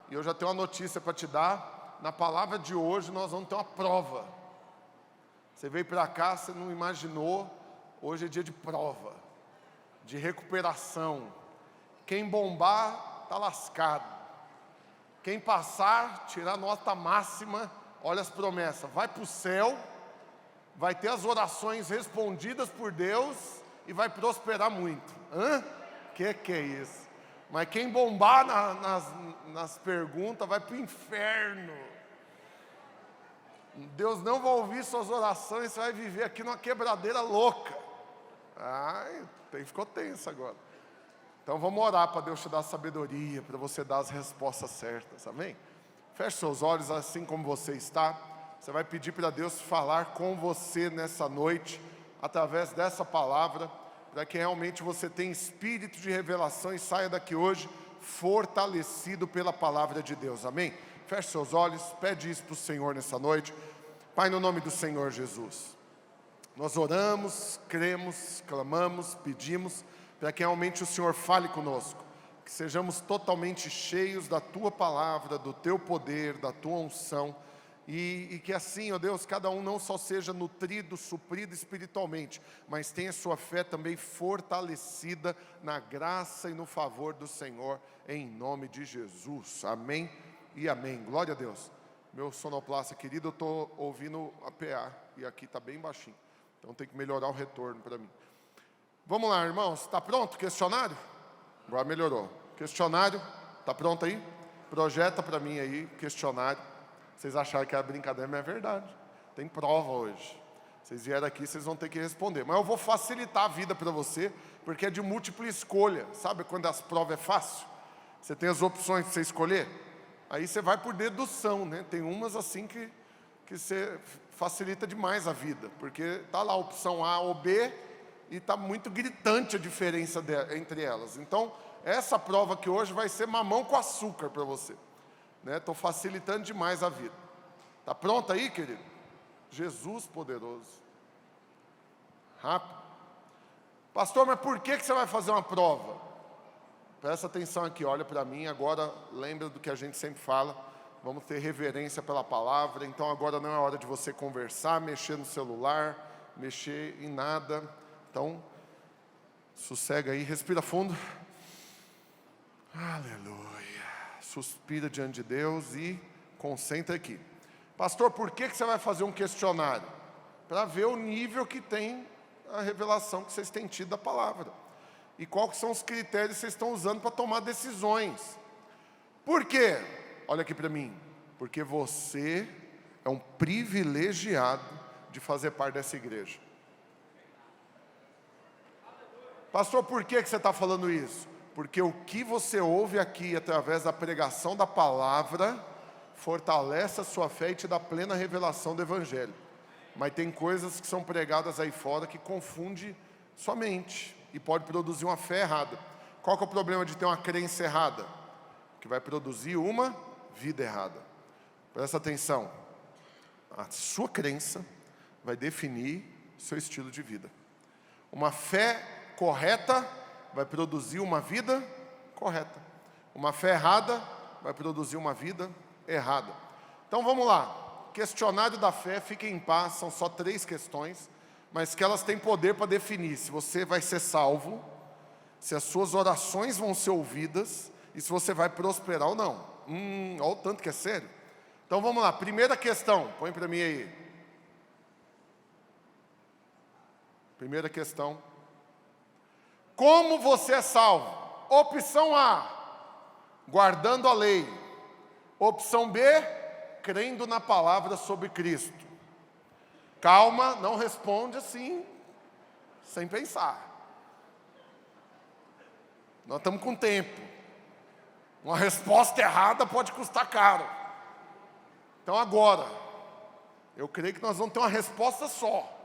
E eu já tenho uma notícia para te dar. Na palavra de hoje nós vamos ter uma prova. Você veio para cá, você não imaginou. Hoje é dia de prova, de recuperação. Quem bombar, está lascado. Quem passar, tirar nota máxima, olha as promessas. Vai para o céu, vai ter as orações respondidas por Deus e vai prosperar muito. Hã? Que é isso? Mas quem bombar nas perguntas vai para o inferno. Deus não vai ouvir suas orações, você vai viver aqui numa quebradeira louca. Ai, ficou tenso agora. Então vamos orar para Deus te dar sabedoria, para você dar as respostas certas, amém? Feche seus olhos assim como você está. Você vai pedir para Deus falar com você nessa noite, através dessa palavra, para que realmente você tenha espírito de revelação e saia daqui hoje fortalecido pela palavra de Deus, amém? Feche seus olhos, pede isso para o Senhor nessa noite. Pai, no nome do Senhor Jesus, nós oramos, cremos, clamamos, pedimos, para que realmente o Senhor fale conosco, que sejamos totalmente cheios da Tua palavra, do Teu poder, da Tua unção, e que assim, ó Deus, cada um não só seja nutrido, suprido espiritualmente, mas tenha sua fé também fortalecida na graça e no favor do Senhor, em nome de Jesus, amém e amém. Glória a Deus. Meu sonoplasta querido, eu estou ouvindo a PA, e aqui está bem baixinho, então tem que melhorar o retorno para mim. Vamos lá, irmãos, está pronto o questionário? Agora melhorou. Questionário, está pronto aí? Projeta para mim aí, questionário. Vocês acharam que era brincadeira, mas é verdade. Tem prova hoje. Vocês vieram aqui, vocês vão ter que responder. Mas eu vou facilitar a vida para você, porque é de múltipla escolha. Sabe quando as provas é fácil? Você tem as opções para você escolher. Aí você vai por dedução, né? Tem umas assim que você facilita demais a vida. Porque está lá a opção A ou B, e está muito gritante a diferença entre elas. Então, essa prova aqui hoje vai ser mamão com açúcar para você. Estou facilitando demais a vida. Está pronto aí, querido? Jesus poderoso. Rápido. Pastor, mas por que você vai fazer uma prova? Presta atenção aqui, olha para mim. Agora, lembra do que a gente sempre fala. Vamos ter reverência pela palavra. Então, agora não é hora de você conversar, mexer no celular, mexer em nada. Então, sossega aí, respira fundo. Aleluia. Suspira diante de Deus e concentra aqui. Pastor, por que você vai fazer um questionário? Para ver o nível que tem a revelação que vocês têm tido da palavra. E quais são os critérios que vocês estão usando para tomar decisões. Por quê? Olha aqui para mim. Porque você é um privilegiado de fazer parte dessa igreja. Pastor, por que você está falando isso? Porque o que você ouve aqui através da pregação da palavra fortalece a sua fé e te dá plena revelação do Evangelho. Mas tem coisas que são pregadas aí fora que confunde sua mente e pode produzir uma fé errada. Qual que é o problema de ter uma crença errada? Que vai produzir uma vida errada. Presta atenção. A sua crença vai definir seu estilo de vida. Uma fé correta vai produzir uma vida correta. Uma fé errada vai produzir uma vida errada. Então vamos lá. Questionário da fé, fiquem em paz, são só 3 questões, mas que elas têm poder para definir se você vai ser salvo, se as suas orações vão ser ouvidas e se você vai prosperar ou não. Olha o tanto que é sério. Então vamos lá, primeira questão, põe para mim aí. Primeira questão. Como você é salvo? Opção A, guardando a lei. Opção B, crendo na palavra sobre Cristo. Calma, não responde assim, sem pensar. Nós estamos com tempo. Uma resposta errada pode custar caro. Então agora, eu creio que nós vamos ter uma resposta só.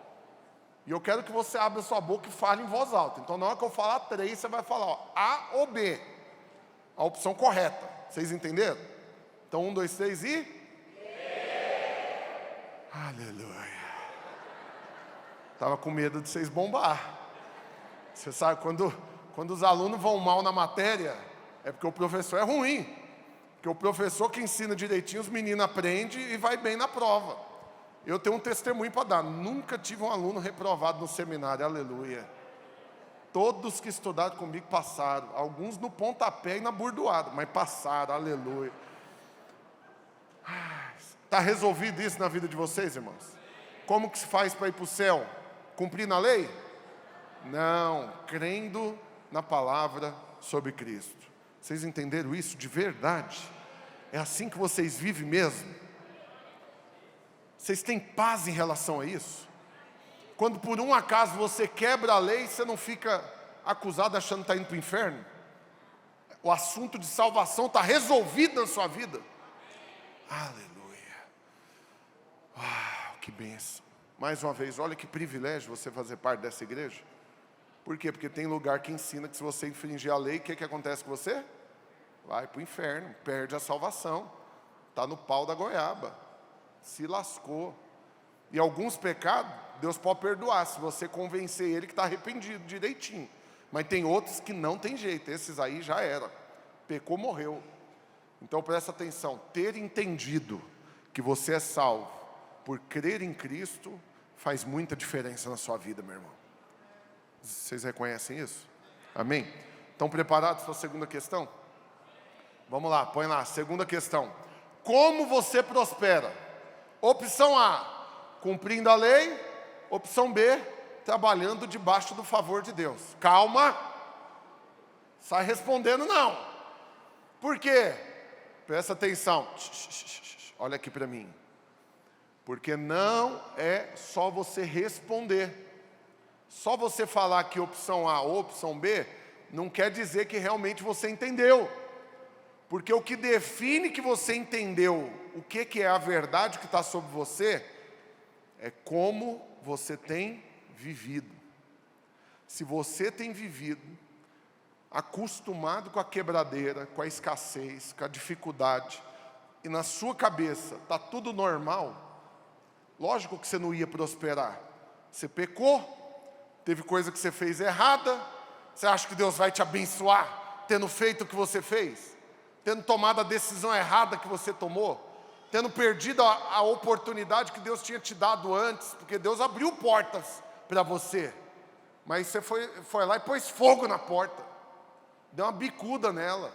E eu quero que você abra sua boca e fale em voz alta. Então na hora que eu falar 3, você vai falar A ou B. A opção correta. Vocês entenderam? Então 1, 2, 3 e... Aleluia. Estava com medo de vocês bombar. Você sabe, quando os alunos vão mal na matéria, é porque o professor é ruim. Porque o professor que ensina direitinho, os meninos aprendem e vai bem na prova. Eu tenho um testemunho para dar. Nunca tive um aluno reprovado no seminário, aleluia. Todos que estudaram comigo passaram. Alguns no pontapé e na burdoada, mas passaram, aleluia. Está resolvido isso na vida de vocês, irmãos? Como que se faz para ir para o céu? Cumprindo a lei? Não, crendo na palavra sobre Cristo. Vocês entenderam isso de verdade? É assim que vocês vivem mesmo? Vocês têm paz em relação a isso? Quando por um acaso você quebra a lei, você não fica acusado achando que está indo para o inferno? O assunto de salvação está resolvido na sua vida. Aleluia. Uau, que bênção. Mais uma vez, olha que privilégio você fazer parte dessa igreja. Por quê? Porque tem lugar que ensina que se você infringir a lei, o que acontece com você? Vai para o inferno, perde a salvação. Está no pau da goiaba. Se lascou. E alguns pecados, Deus pode perdoar, se você convencer ele que está arrependido direitinho. Mas tem outros que não tem jeito, esses aí já era. Pecou, morreu. Então presta atenção, ter entendido que você é salvo por crer em Cristo, faz muita diferença na sua vida, meu irmão. Vocês reconhecem isso? Amém? Estão preparados para a segunda questão? Vamos lá, põe lá, segunda questão. Como você prospera? Opção A, cumprindo a lei. Opção B, trabalhando debaixo do favor de Deus. Calma, sai respondendo não. Por quê? Presta atenção. Olha aqui para mim. Porque não é só você responder. Só você falar que opção A ou opção B, não quer dizer que realmente você entendeu. Porque o que define que você entendeu o que é a verdade que está sobre você, é como você tem vivido. Se você tem vivido acostumado com a quebradeira, com a escassez, com a dificuldade, e na sua cabeça está tudo normal, lógico que você não ia prosperar. Você pecou, teve coisa que você fez errada, você acha que Deus vai te abençoar tendo feito o que você fez? Tendo tomado a decisão errada que você tomou? Tendo perdido a oportunidade que Deus tinha te dado antes? Porque Deus abriu portas para você. Mas você foi lá e pôs fogo na porta. Deu uma bicuda nela.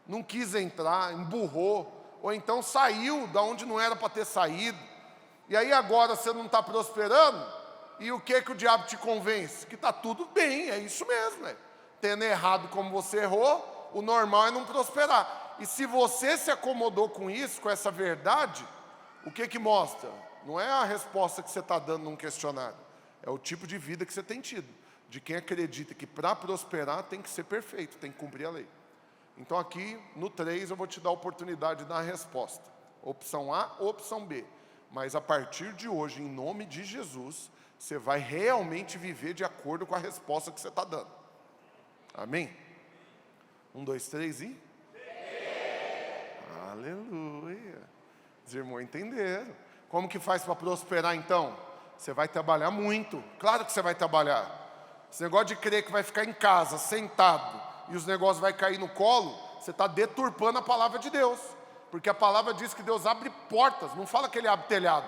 Não quis entrar, emburrou. Ou então saiu da onde não era para ter saído. E aí agora você não está prosperando? E o que o diabo te convence? Que está tudo bem, é isso mesmo. Né? Tendo errado como você errou, o normal é não prosperar. E se você se acomodou com isso, com essa verdade, o que mostra? Não é a resposta que você está dando num questionário. É o tipo de vida que você tem tido. De quem acredita que para prosperar tem que ser perfeito, tem que cumprir a lei. Então aqui, no 3, eu vou te dar a oportunidade de dar a resposta. Opção A, opção B. Mas a partir de hoje, em nome de Jesus, você vai realmente viver de acordo com a resposta que você está dando. Amém? 1, 2, 3 e... Aleluia. Os irmãos entenderam. Como que faz para prosperar então? Você vai trabalhar muito. Claro que você vai trabalhar. Esse negócio de crer que vai ficar em casa, sentado, e os negócios vai cair no colo, você está deturpando a palavra de Deus. Porque a palavra diz que Deus abre portas, não fala que Ele abre telhado.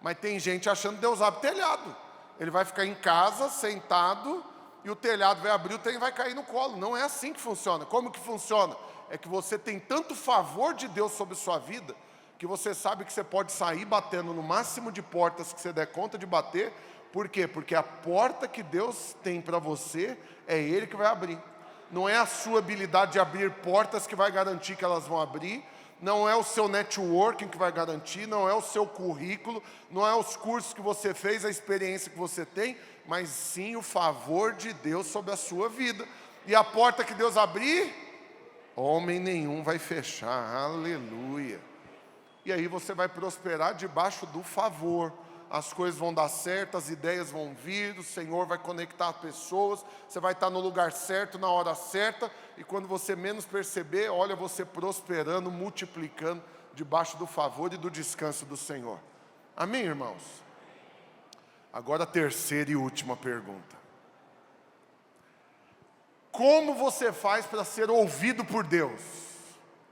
Mas tem gente achando que Deus abre telhado. Ele vai ficar em casa, sentado, e o telhado vai abrir, o trem vai cair no colo. Não é assim que funciona. Como que funciona? É que você tem tanto favor de Deus sobre sua vida, que você sabe que você pode sair batendo no máximo de portas que você der conta de bater. Por quê? Porque a porta que Deus tem para você, é Ele que vai abrir. Não é a sua habilidade de abrir portas que vai garantir que elas vão abrir, não é o seu networking que vai garantir, não é o seu currículo, não é os cursos que você fez, a experiência que você tem, mas sim o favor de Deus sobre a sua vida. E a porta que Deus abrir, homem nenhum vai fechar, aleluia. E aí você vai prosperar debaixo do favor. As coisas vão dar certo, as ideias vão vir, o Senhor vai conectar pessoas, você vai estar no lugar certo, na hora certa, e quando você menos perceber, olha você prosperando, multiplicando, debaixo do favor e do descanso do Senhor. Amém, irmãos? Agora a terceira e última pergunta. Como você faz para ser ouvido por Deus?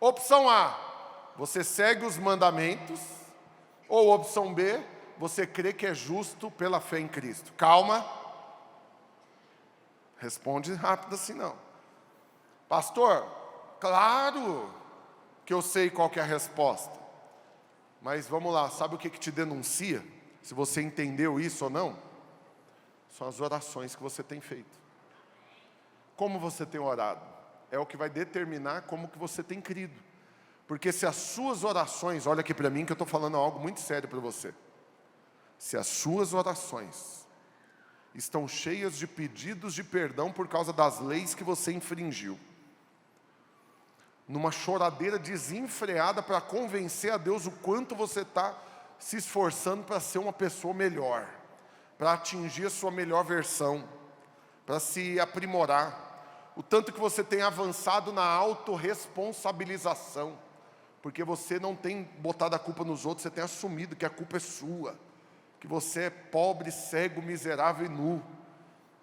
Opção A, você segue os mandamentos. Ou opção B, você crê que é justo pela fé em Cristo. Calma. Responde rápido assim não. Pastor, claro que eu sei qual que é a resposta. Mas vamos lá, sabe o que te denuncia? Se você entendeu isso ou não? São as orações que você tem feito. Como você tem orado? É o que vai determinar como que você tem crido. Porque se as suas orações, olha aqui para mim que eu estou falando algo muito sério para você. Se as suas orações estão cheias de pedidos de perdão por causa das leis que você infringiu, numa choradeira desenfreada para convencer a Deus o quanto você está se esforçando para ser uma pessoa melhor, para atingir a sua melhor versão, para se aprimorar, o tanto que você tem avançado na autorresponsabilização, porque você não tem botado a culpa nos outros, você tem assumido que a culpa é sua, que você é pobre, cego, miserável e nu,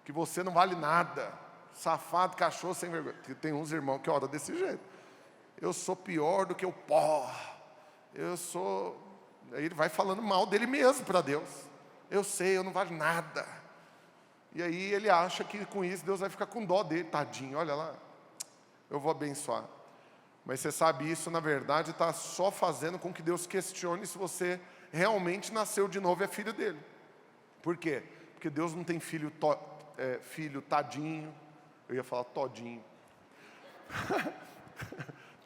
que você não vale nada, safado, cachorro sem vergonha. Tem uns irmãos que oram desse jeito. Eu sou pior do que o pó. Eu sou... Aí ele vai falando mal dele mesmo para Deus. Eu sei, eu não valho nada. E aí ele acha que com isso Deus vai ficar com dó dele. Tadinho, olha lá. Eu vou abençoar. Mas você sabe, isso na verdade está só fazendo com que Deus questione se você realmente nasceu de novo e é filho dele. Por quê? Porque Deus não tem filho, filho tadinho. Eu ia falar todinho.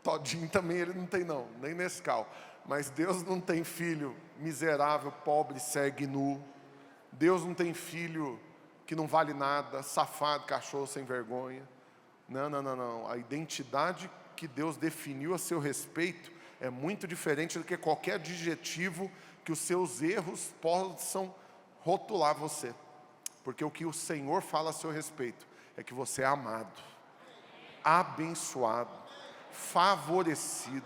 Todinho também ele não tem não, nem Nescau. Mas Deus não tem filho miserável, pobre, cego e nu. Deus não tem filho que não vale nada, safado, cachorro sem vergonha. Não, não, não, não. A identidade que Deus definiu a seu respeito é muito diferente do que qualquer adjetivo que os seus erros possam rotular você. Porque o que o Senhor fala a seu respeito é que você é amado, abençoado, favorecido,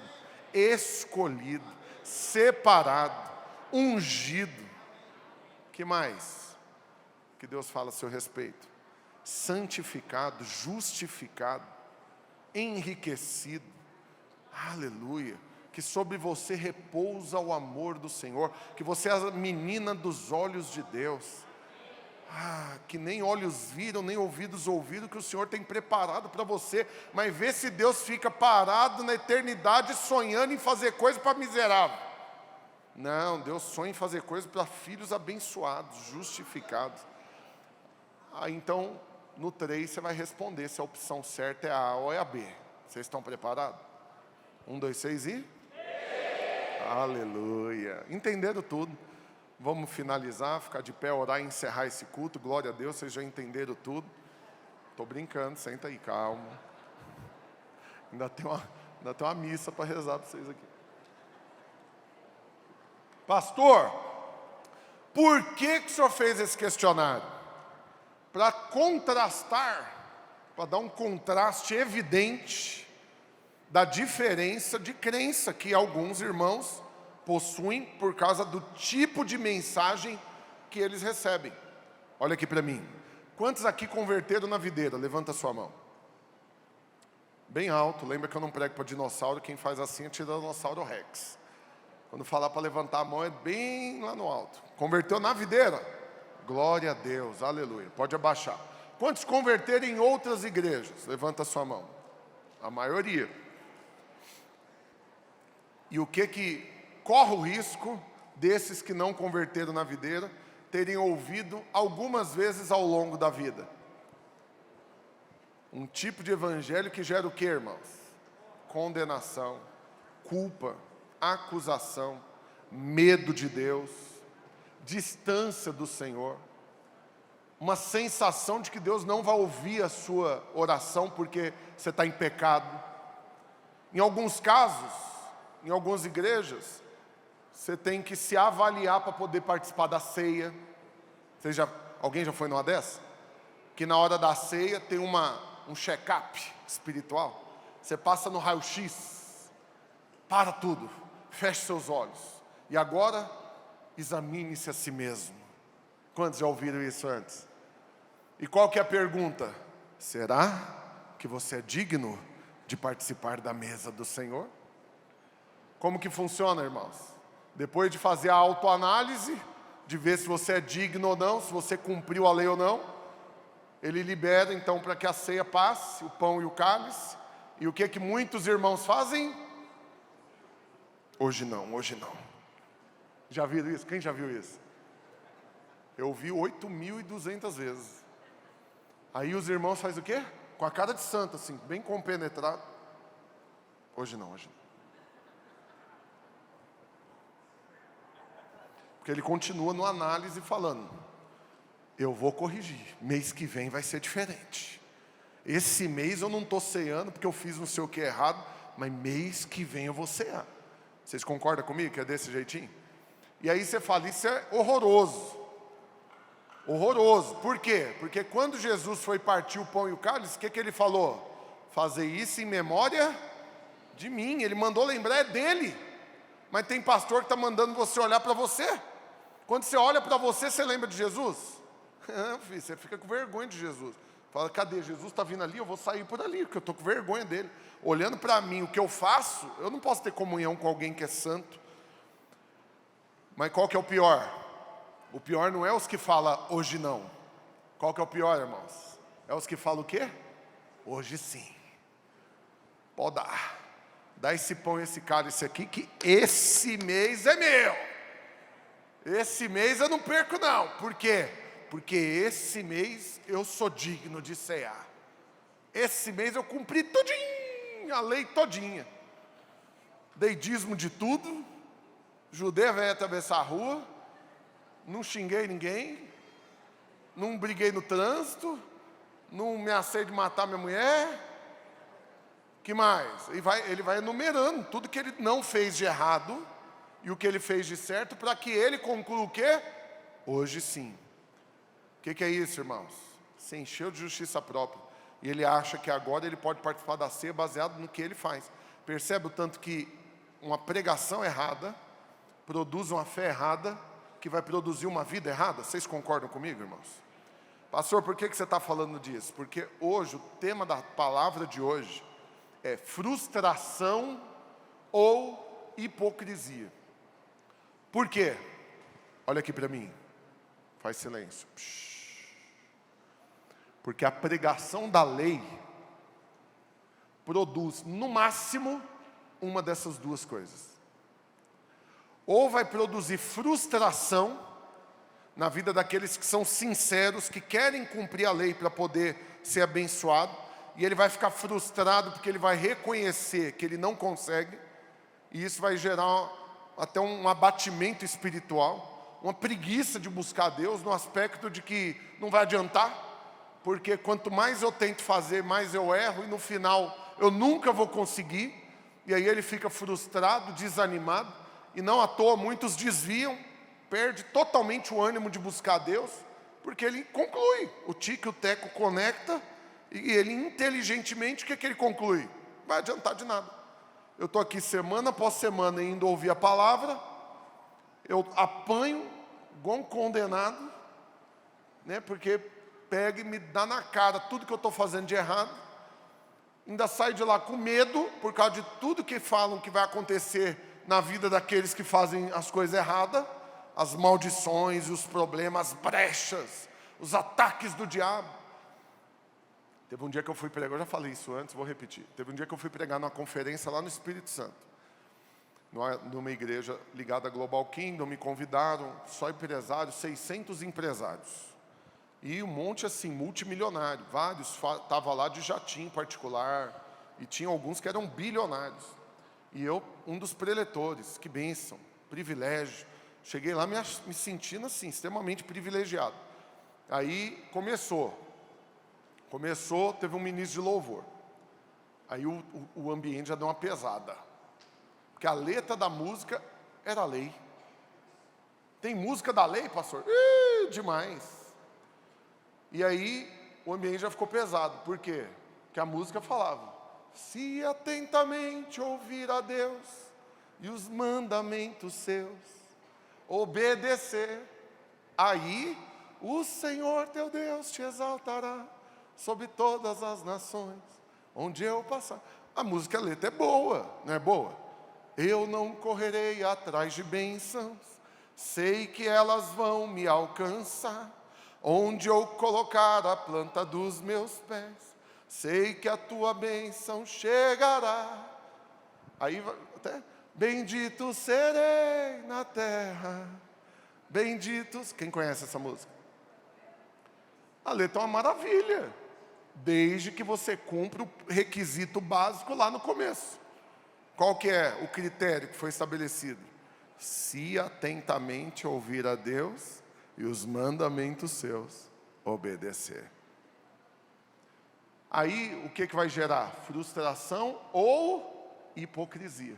escolhido, separado, ungido. Que mais que Deus fala a seu respeito? Santificado, justificado, enriquecido. Aleluia. Que sobre você repousa o amor do Senhor, que você é a menina dos olhos de Deus. Que nem olhos viram, nem ouvidos ouviram, que o Senhor tem preparado para você. Mas vê se Deus fica parado na eternidade sonhando em fazer coisa para miserável. Não, Deus sonha em fazer coisa para filhos abençoados, justificados. Então, no 3 você vai responder se a opção certa é a A ou é a B. Vocês estão preparados? 1, 2, 3 e... Aleluia. Entenderam tudo. Vamos finalizar, ficar de pé, orar e encerrar esse culto. Glória a Deus, vocês já entenderam tudo. Estou brincando, senta aí, calma. Ainda tem uma missa para rezar para vocês aqui. Pastor, por que o senhor fez esse questionário? Para contrastar, para dar um contraste evidente da diferença de crença que alguns irmãos possuem por causa do tipo de mensagem que eles recebem. Olha aqui para mim. Quantos aqui converteram na videira? Levanta a sua mão. Bem alto. Lembra que eu não prego para dinossauro. Quem faz assim é Tiranossauro Rex. Quando falar para levantar a mão é bem lá no alto. Converteu na videira? Glória a Deus. Aleluia. Pode abaixar. Quantos converteram em outras igrejas? Levanta a sua mão. A maioria. E o que corre o risco desses que não converteram na videira terem ouvido algumas vezes ao longo da vida? Um tipo de evangelho que gera o que, irmãos? Condenação, culpa, acusação, medo de Deus, distância do Senhor, uma sensação de que Deus não vai ouvir a sua oração porque você está em pecado. Em alguns casos, em algumas igrejas, você tem que se avaliar para poder participar da ceia. Alguém já foi numa dessa? Que na hora da ceia tem um check-up espiritual. Você passa no raio-x, para tudo, feche seus olhos. E agora, examine-se a si mesmo. Quantos já ouviram isso antes? E qual que é a pergunta? Será que você é digno de participar da mesa do Senhor? Como que funciona, irmãos? Depois de fazer a autoanálise, de ver se você é digno ou não, se você cumpriu a lei ou não, ele libera então para que a ceia passe, o pão e o cálice. E o que muitos irmãos fazem? Hoje não, hoje não. Já viram isso? Quem já viu isso? Eu vi 8.200 vezes. Aí os irmãos fazem o quê? Com a cara de santo, assim, bem compenetrado. Hoje não, hoje não. Porque ele continua no análise falando, eu vou corrigir, mês que vem vai ser diferente. Esse mês eu não estou ceando porque eu fiz não sei o que errado, mas mês que vem eu vou cear. Vocês concordam comigo que é desse jeitinho? E aí você fala, isso é horroroso. Horroroso. Por quê? Porque quando Jesus foi partir o pão e o cálice, o que ele falou? Fazer isso em memória de mim. Ele mandou lembrar é dele. Mas tem pastor que está mandando você olhar para você. Quando você olha para você, você lembra de Jesus? Filho, você fica com vergonha de Jesus. Fala, cadê? Jesus está vindo ali, eu vou sair por ali, porque eu estou com vergonha dele. Olhando para mim, o que eu faço, eu não posso ter comunhão com alguém que é santo. Mas qual que é o pior? O pior não é os que falam hoje não. Qual que é o pior, irmãos? É os que falam o quê? Hoje sim. Pode dar. Dá esse pão e esse cálice aqui, que esse mês é meu. Esse mês eu não perco não. Por quê? Porque esse mês eu sou digno de cear. Esse mês eu cumpri tudinho, a lei todinha. Dei dízimo de tudo. Ajudei a velha a atravessar a rua. Não xinguei ninguém. Não briguei no trânsito. Não me assei de matar minha mulher. Que mais? Ele vai enumerando tudo que ele não fez de errado e o que ele fez de certo, para que ele conclua o quê? Hoje sim. O que é isso, irmãos? Se encheu de justiça própria. E ele acha que agora ele pode participar da ceia baseado no que ele faz. Percebe o tanto que uma pregação errada produz uma fé errada, que vai produzir uma vida errada? Vocês concordam comigo, irmãos? Pastor, por que você está falando disso? Porque hoje, o tema da palavra de hoje é frustração ou hipocrisia. Por quê? Olha aqui para mim. Faz silêncio. Porque a pregação da lei produz, no máximo, uma dessas duas coisas. Ou vai produzir frustração na vida daqueles que são sinceros, que querem cumprir a lei para poder ser abençoado, e ele vai ficar frustrado porque ele vai reconhecer que ele não consegue, e isso vai gerar até um abatimento espiritual, uma preguiça de buscar Deus, no aspecto de que não vai adiantar, porque quanto mais eu tento fazer, mais eu erro, e no final eu nunca vou conseguir, e aí ele fica frustrado, desanimado, e não à toa muitos desviam, perde totalmente o ânimo de buscar Deus, porque ele conclui, o tique e o teco conecta, e ele inteligentemente, o que ele conclui? Não vai adiantar de nada. Eu estou aqui semana após semana indo ouvir a palavra, eu apanho igual um condenado, né, porque pega e me dá na cara tudo que eu estou fazendo de errado, ainda saio de lá com medo, por causa de tudo que falam que vai acontecer na vida daqueles que fazem as coisas erradas, as maldições, os problemas, as brechas, os ataques do diabo. Teve um dia que eu fui pregar, eu já falei isso antes, vou repetir. Teve um dia que eu fui pregar numa conferência lá no Espírito Santo, numa igreja ligada à Global Kingdom, me convidaram, só empresários, 600 empresários. E um monte assim, multimilionário, vários estavam lá de jatinho particular, e tinha alguns que eram bilionários. E eu, um dos preletores, que bênção, privilégio. Cheguei lá me sentindo assim, extremamente privilegiado. Aí começou, teve um ministro de louvor. Aí o ambiente já deu uma pesada. Porque a letra da música era lei. Tem música da lei, pastor? Demais. E aí o ambiente já ficou pesado. Por quê? Porque a música falava: se atentamente ouvir a Deus e os mandamentos seus, obedecer, aí o Senhor teu Deus te exaltará sobre todas as nações, onde eu passar. A música, a letra é boa, não é boa? Eu não correrei atrás de bênçãos, sei que elas vão me alcançar. Onde eu colocar a planta dos meus pés, sei que a tua bênção chegará. Aí até, bendito serei na terra, benditos. Quem conhece essa música? A letra é uma maravilha, desde que você cumpra o requisito básico lá no começo. Qual que é o critério que foi estabelecido? Se atentamente ouvir a Deus e os mandamentos seus obedecer. Aí o que vai gerar? Frustração ou hipocrisia.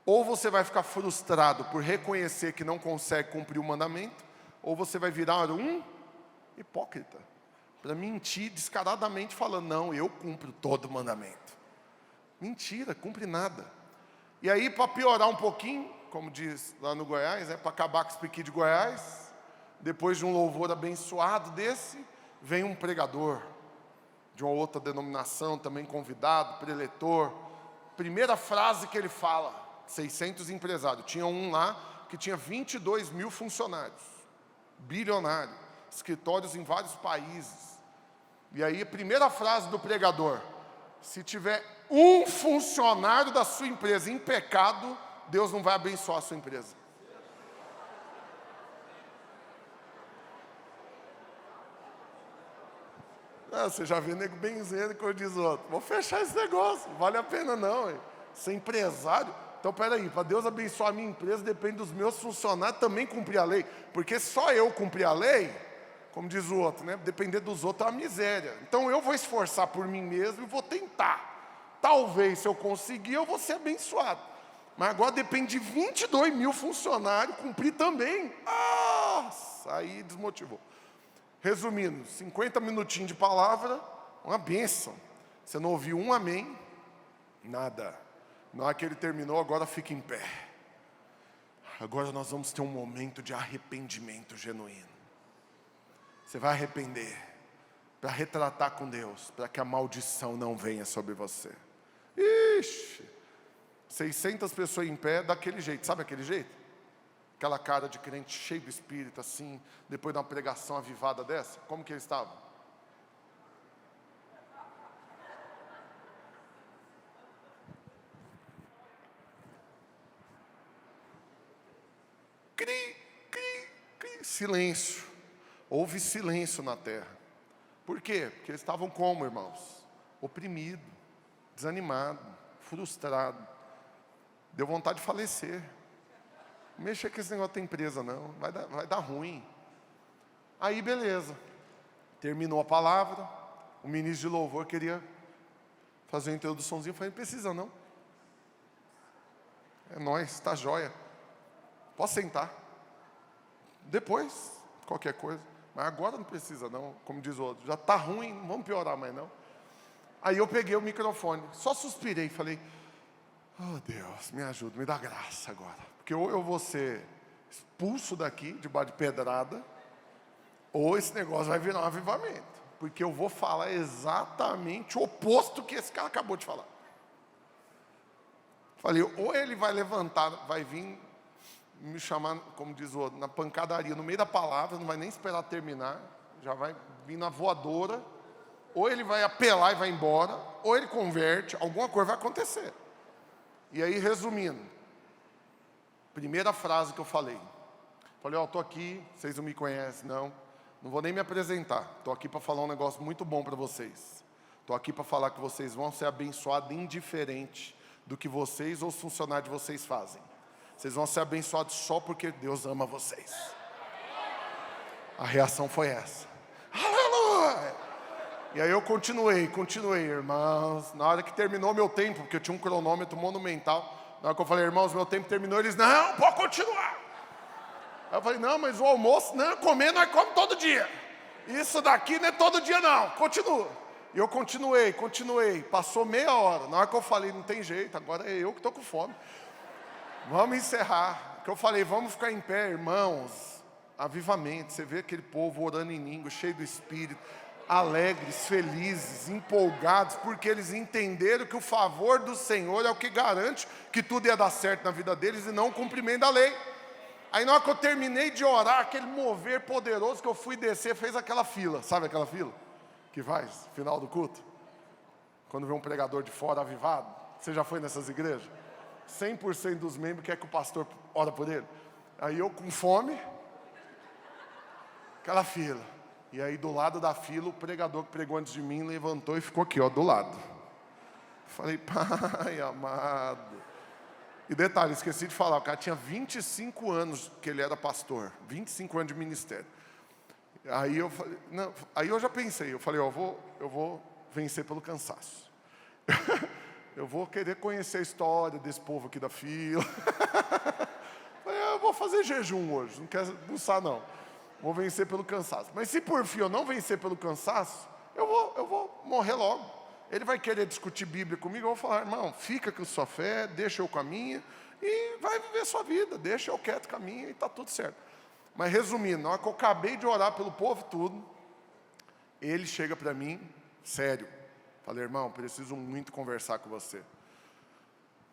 Ou você vai ficar frustrado por reconhecer que não consegue cumprir o mandamento, ou você vai virar um hipócrita, para mentir descaradamente falando, não, eu cumpro todo o mandamento. Mentira, cumpre nada. E aí, para piorar um pouquinho, como diz lá no Goiás, para acabar com os piqui de Goiás, depois de um louvor abençoado desse, vem um pregador de uma outra denominação, também convidado, preletor. Primeira frase que ele fala, 600 empresários. Tinha um lá que tinha 22 mil funcionários, bilionário, escritórios em vários países. E aí a primeira frase do pregador: se tiver um funcionário da sua empresa em pecado, Deus não vai abençoar a sua empresa. Você já vê nego benzeiro, que eu diz outro, vou fechar esse negócio, não vale a pena não, hein? Ser empresário. Então peraí, para Deus abençoar a minha empresa, depende dos meus funcionários também cumprir a lei, porque só eu cumprir a lei, como diz o outro, né? Depender dos outros é uma miséria. Então eu vou esforçar por mim mesmo e vou tentar. Talvez, se eu conseguir, eu vou ser abençoado. Mas agora depende de 22 mil funcionários cumprir também. Nossa, aí desmotivou. Resumindo, 50 minutinhos de palavra, uma bênção. Você não ouviu um amém? Nada. Na hora que ele terminou, agora fica em pé. Agora nós vamos ter um momento de arrependimento genuíno. Você vai arrepender, para retratar com Deus, para que a maldição não venha sobre você. Ixi, 600 pessoas em pé, daquele jeito, sabe aquele jeito? Aquela cara de crente cheio do Espírito, assim, depois de uma pregação avivada dessa. Como que ele estava? Cri, cri, cri. Silêncio. Houve silêncio na terra. Por quê? Porque eles estavam como, irmãos? Oprimido, desanimado, frustrado. Deu vontade de falecer. Não mexa com esse negócio da empresa, não. Vai dar ruim. Aí, beleza. Terminou a palavra. O ministro de louvor queria fazer uma introduçãozinha. Eu falei, não precisa não. É nóis, está jóia. Posso sentar. Depois, qualquer coisa. Mas agora não precisa não. Como diz o outro, já está ruim, não vamos piorar mais não. Aí eu peguei o microfone. Só suspirei e falei, oh Deus, me ajuda, me dá graça agora. Porque ou eu vou ser expulso daqui, debaixo de pedrada, ou esse negócio vai virar um avivamento. Porque eu vou falar exatamente o oposto que esse cara acabou de falar. Falei, ou ele vai levantar, vai vir me chamar, como diz o outro, na pancadaria, no meio da palavra, não vai nem esperar terminar, já vai vir na voadora, ou ele vai apelar e vai embora, ou ele converte, alguma coisa vai acontecer. E aí, resumindo, primeira frase que eu falei, estou aqui, vocês não me conhecem, não vou nem me apresentar, estou aqui para falar um negócio muito bom para vocês, estou aqui para falar que vocês vão ser abençoados indiferente do que vocês ou os funcionários de vocês fazem, vocês vão ser abençoados só porque Deus ama vocês. A reação foi essa, aleluia! E aí eu continuei, irmãos, na hora que terminou meu tempo, porque eu tinha um cronômetro monumental, na hora que eu falei, irmãos, meu tempo terminou, eles, não, pode continuar. Aí eu falei, não, mas o almoço, não, comer nós comemos todo dia. Isso daqui não é todo dia não, continua. E eu continuei, passou meia hora. Na hora que eu falei, não tem jeito, agora é eu que estou com fome. Vamos encerrar. Que eu falei, vamos ficar em pé, irmãos. Avivamento, você vê aquele povo orando em língua, cheio do Espírito. alegres, felizes, empolgados, porque eles entenderam que o favor do Senhor é o que garante que tudo ia dar certo na vida deles e não o cumprimento da lei. Aí na hora que eu terminei de orar, aquele mover poderoso que eu fui descer, fez aquela fila, sabe aquela fila que faz, final do culto? Quando vê um pregador de fora avivado, você já foi nessas igrejas? 100% dos membros quer que o pastor ora por ele. Aí eu com fome, aquela fila. E aí do lado da fila, o pregador que pregou antes de mim levantou e ficou aqui, ó, do lado. Falei, Pai amado. E detalhe, esqueci de falar, o cara tinha 25 anos que ele era pastor, 25 anos de ministério. Aí eu falei, não, aí eu já pensei, eu falei, ó, eu vou vencer pelo cansaço. Eu vou querer conhecer a história desse povo aqui da fila. Falei, eu vou fazer jejum hoje, não quero almoçar não. Vou vencer pelo cansaço. Mas se por fim eu não vencer pelo cansaço, eu vou morrer logo. Ele vai querer discutir Bíblia comigo, eu vou falar, irmão, fica com sua fé, deixa eu com a minha, e vai viver sua vida, deixa eu quieto com a minha, e está tudo certo. Mas resumindo, na hora que eu acabei de orar pelo povo tudo, ele chega para mim, sério, falei, irmão, preciso muito conversar com você.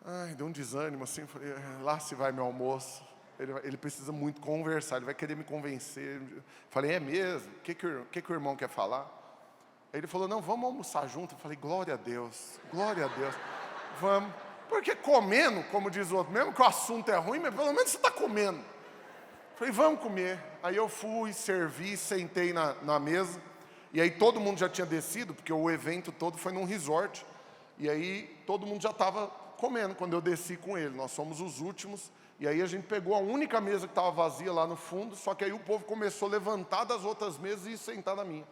Ai, deu um desânimo assim, falei, lá se vai meu almoço. Ele precisa muito conversar, ele vai querer me convencer. Falei, é mesmo? O que o irmão quer falar? Aí ele falou, não, vamos almoçar junto. Eu falei, glória a Deus, vamos. Porque comendo, como diz o outro, mesmo que o assunto é ruim, mas pelo menos você está comendo. Eu falei, vamos comer. Aí eu fui, servi, sentei na mesa. E aí todo mundo já tinha descido, porque o evento todo foi num resort. E aí todo mundo já estava comendo quando eu desci com ele. Nós somos os últimos. E aí a gente pegou a única mesa que estava vazia lá no fundo. Só que aí o povo começou a levantar das outras mesas e sentar na minha.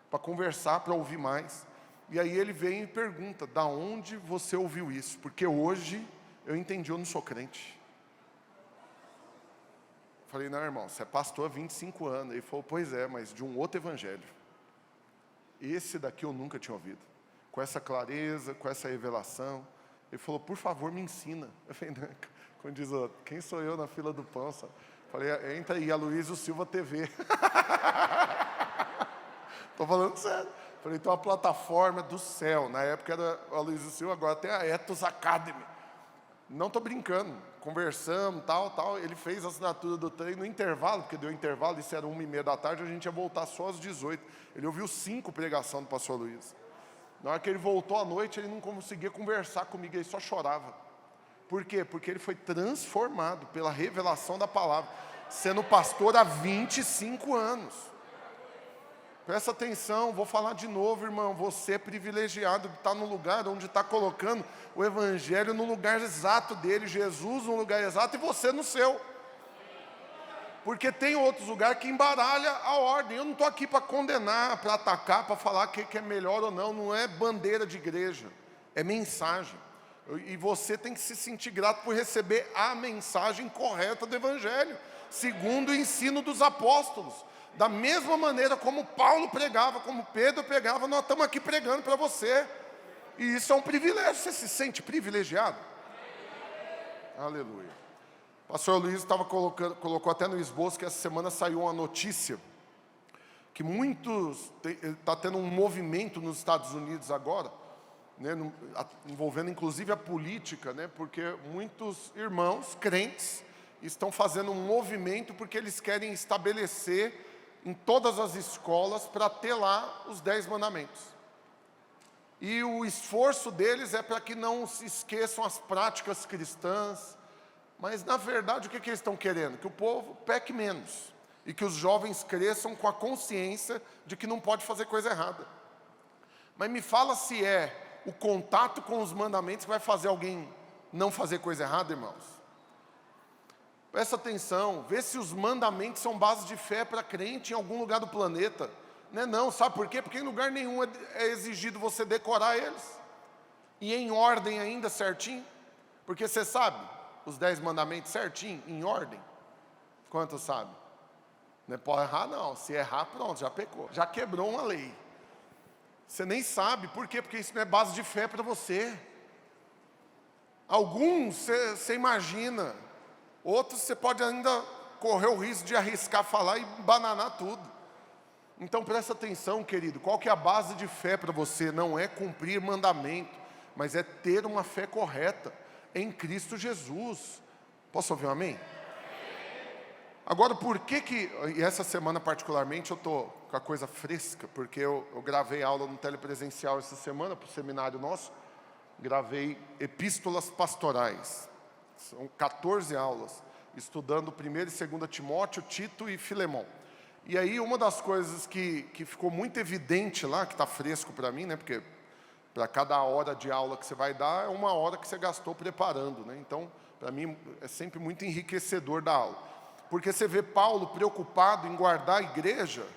Para conversar, para ouvir mais. E aí ele vem e pergunta, da onde você ouviu isso? Porque hoje eu entendi, eu não sou crente. Falei, não, irmão, você é pastor há 25 anos. Ele falou, pois é, mas de um outro evangelho. Esse daqui eu nunca tinha ouvido. Com essa clareza, com essa revelação. Ele falou, por favor, me ensina. Eu falei, não, como diz o outro, quem sou eu na fila do pão? Sabe? Falei, entra aí, Aloysio Silva TV. Estou falando sério. Falei, tem uma plataforma do céu. Na época era o Aloysio Silva, agora tem a Ethos Academy. Não estou brincando. Conversamos, tal. Ele fez a assinatura do trem no intervalo, porque deu intervalo, isso era 1h30 da tarde, a gente ia voltar só às 18. Ele ouviu 5 pregações do pastor Luiz. Na hora que ele voltou à noite, ele não conseguia conversar comigo, ele só chorava. Por quê? Porque ele foi transformado pela revelação da palavra, sendo pastor há 25 anos. Presta atenção, vou falar de novo, irmão. Você é privilegiado de estar no lugar onde está colocando o Evangelho no lugar exato dele, Jesus no lugar exato e você no seu. Porque tem outros lugares que embaralha a ordem. Eu não estou aqui para condenar, para atacar, para falar o que é melhor ou não. Não é bandeira de igreja, é mensagem. E você tem que se sentir grato por receber a mensagem correta do Evangelho, segundo o ensino dos apóstolos. Da mesma maneira como Paulo pregava, como Pedro pregava, nós estamos aqui pregando para você. E isso é um privilégio. Você se sente privilegiado? Aleluia. O pastor Luiz colocou até no esboço que essa semana saiu uma notícia que está tendo um movimento nos Estados Unidos agora, né, envolvendo inclusive a política, né, porque muitos irmãos crentes estão fazendo um movimento porque eles querem estabelecer em todas as escolas para ter lá os 10 mandamentos. E o esforço deles é para que não se esqueçam as práticas cristãs. Mas na verdade o que eles estão querendo? Que o povo peque menos. E que os jovens cresçam com a consciência de que não pode fazer coisa errada. Mas me fala se é o contato com os mandamentos que vai fazer alguém não fazer coisa errada, irmãos. Presta atenção, vê se os mandamentos são base de fé para crente em algum lugar do planeta. Não, sabe por quê? Porque em lugar nenhum é exigido você decorar eles. E em ordem ainda certinho. Porque você sabe os 10 mandamentos certinho, em ordem. Quantos sabe? Não pode errar não, se errar pronto, já pecou. Já quebrou uma lei. Você nem sabe, por quê? Porque isso não é base de fé para você. Alguns você imagina. Outros você pode ainda correr o risco de arriscar falar e bananar tudo. Então presta atenção, querido, qual que é a base de fé para você? Não é cumprir mandamento, mas é ter uma fé correta em Cristo Jesus. Posso ouvir um amém? Agora, por que e essa semana particularmente eu estou com a coisa fresca, porque eu gravei aula no telepresencial essa semana para o seminário nosso, gravei epístolas pastorais, são 14 aulas, estudando 1º e 2º Timóteo, Tito e Filemão. E aí uma das coisas que ficou muito evidente lá, que está fresco para mim, né, porque para cada hora de aula que você vai dar, é uma hora que você gastou preparando, né? Então, para mim, é sempre muito enriquecedor da aula. Porque você vê Paulo preocupado em guardar a igreja,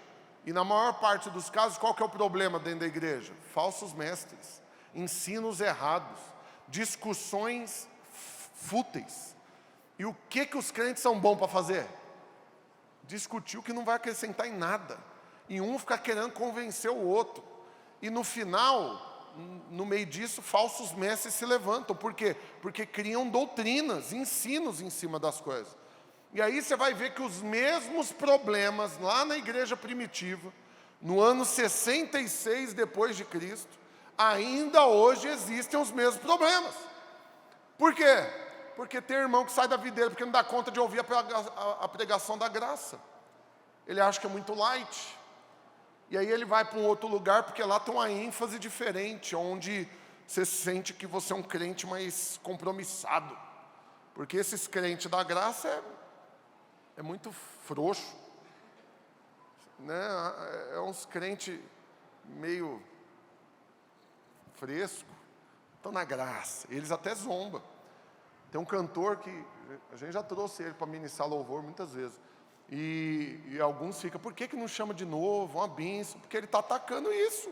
e na maior parte dos casos, qual que é o problema dentro da igreja? Falsos mestres, ensinos errados, discussões fúteis. E o que os crentes são bons para fazer? Discutir o que não vai acrescentar em nada. E um fica querendo convencer o outro. E no final, no meio disso, falsos mestres se levantam. Por quê? Porque criam doutrinas, ensinos em cima das coisas. E aí você vai ver que os mesmos problemas lá na igreja primitiva, no ano 66 depois de Cristo, ainda hoje existem os mesmos problemas. Por quê? Porque tem irmão que sai da videira porque não dá conta de ouvir a pregação da graça. Ele acha que é muito light. E aí ele vai para um outro lugar porque lá tem uma ênfase diferente, onde você sente que você é um crente mais compromissado. Porque esses crentes da graça é muito frouxo, né? É uns crentes meio fresco, estão na graça, eles até zombam. Tem um cantor que a gente já trouxe ele para ministrar louvor muitas vezes, e alguns ficam, por que não chama de novo, uma bênção? Porque ele está atacando isso.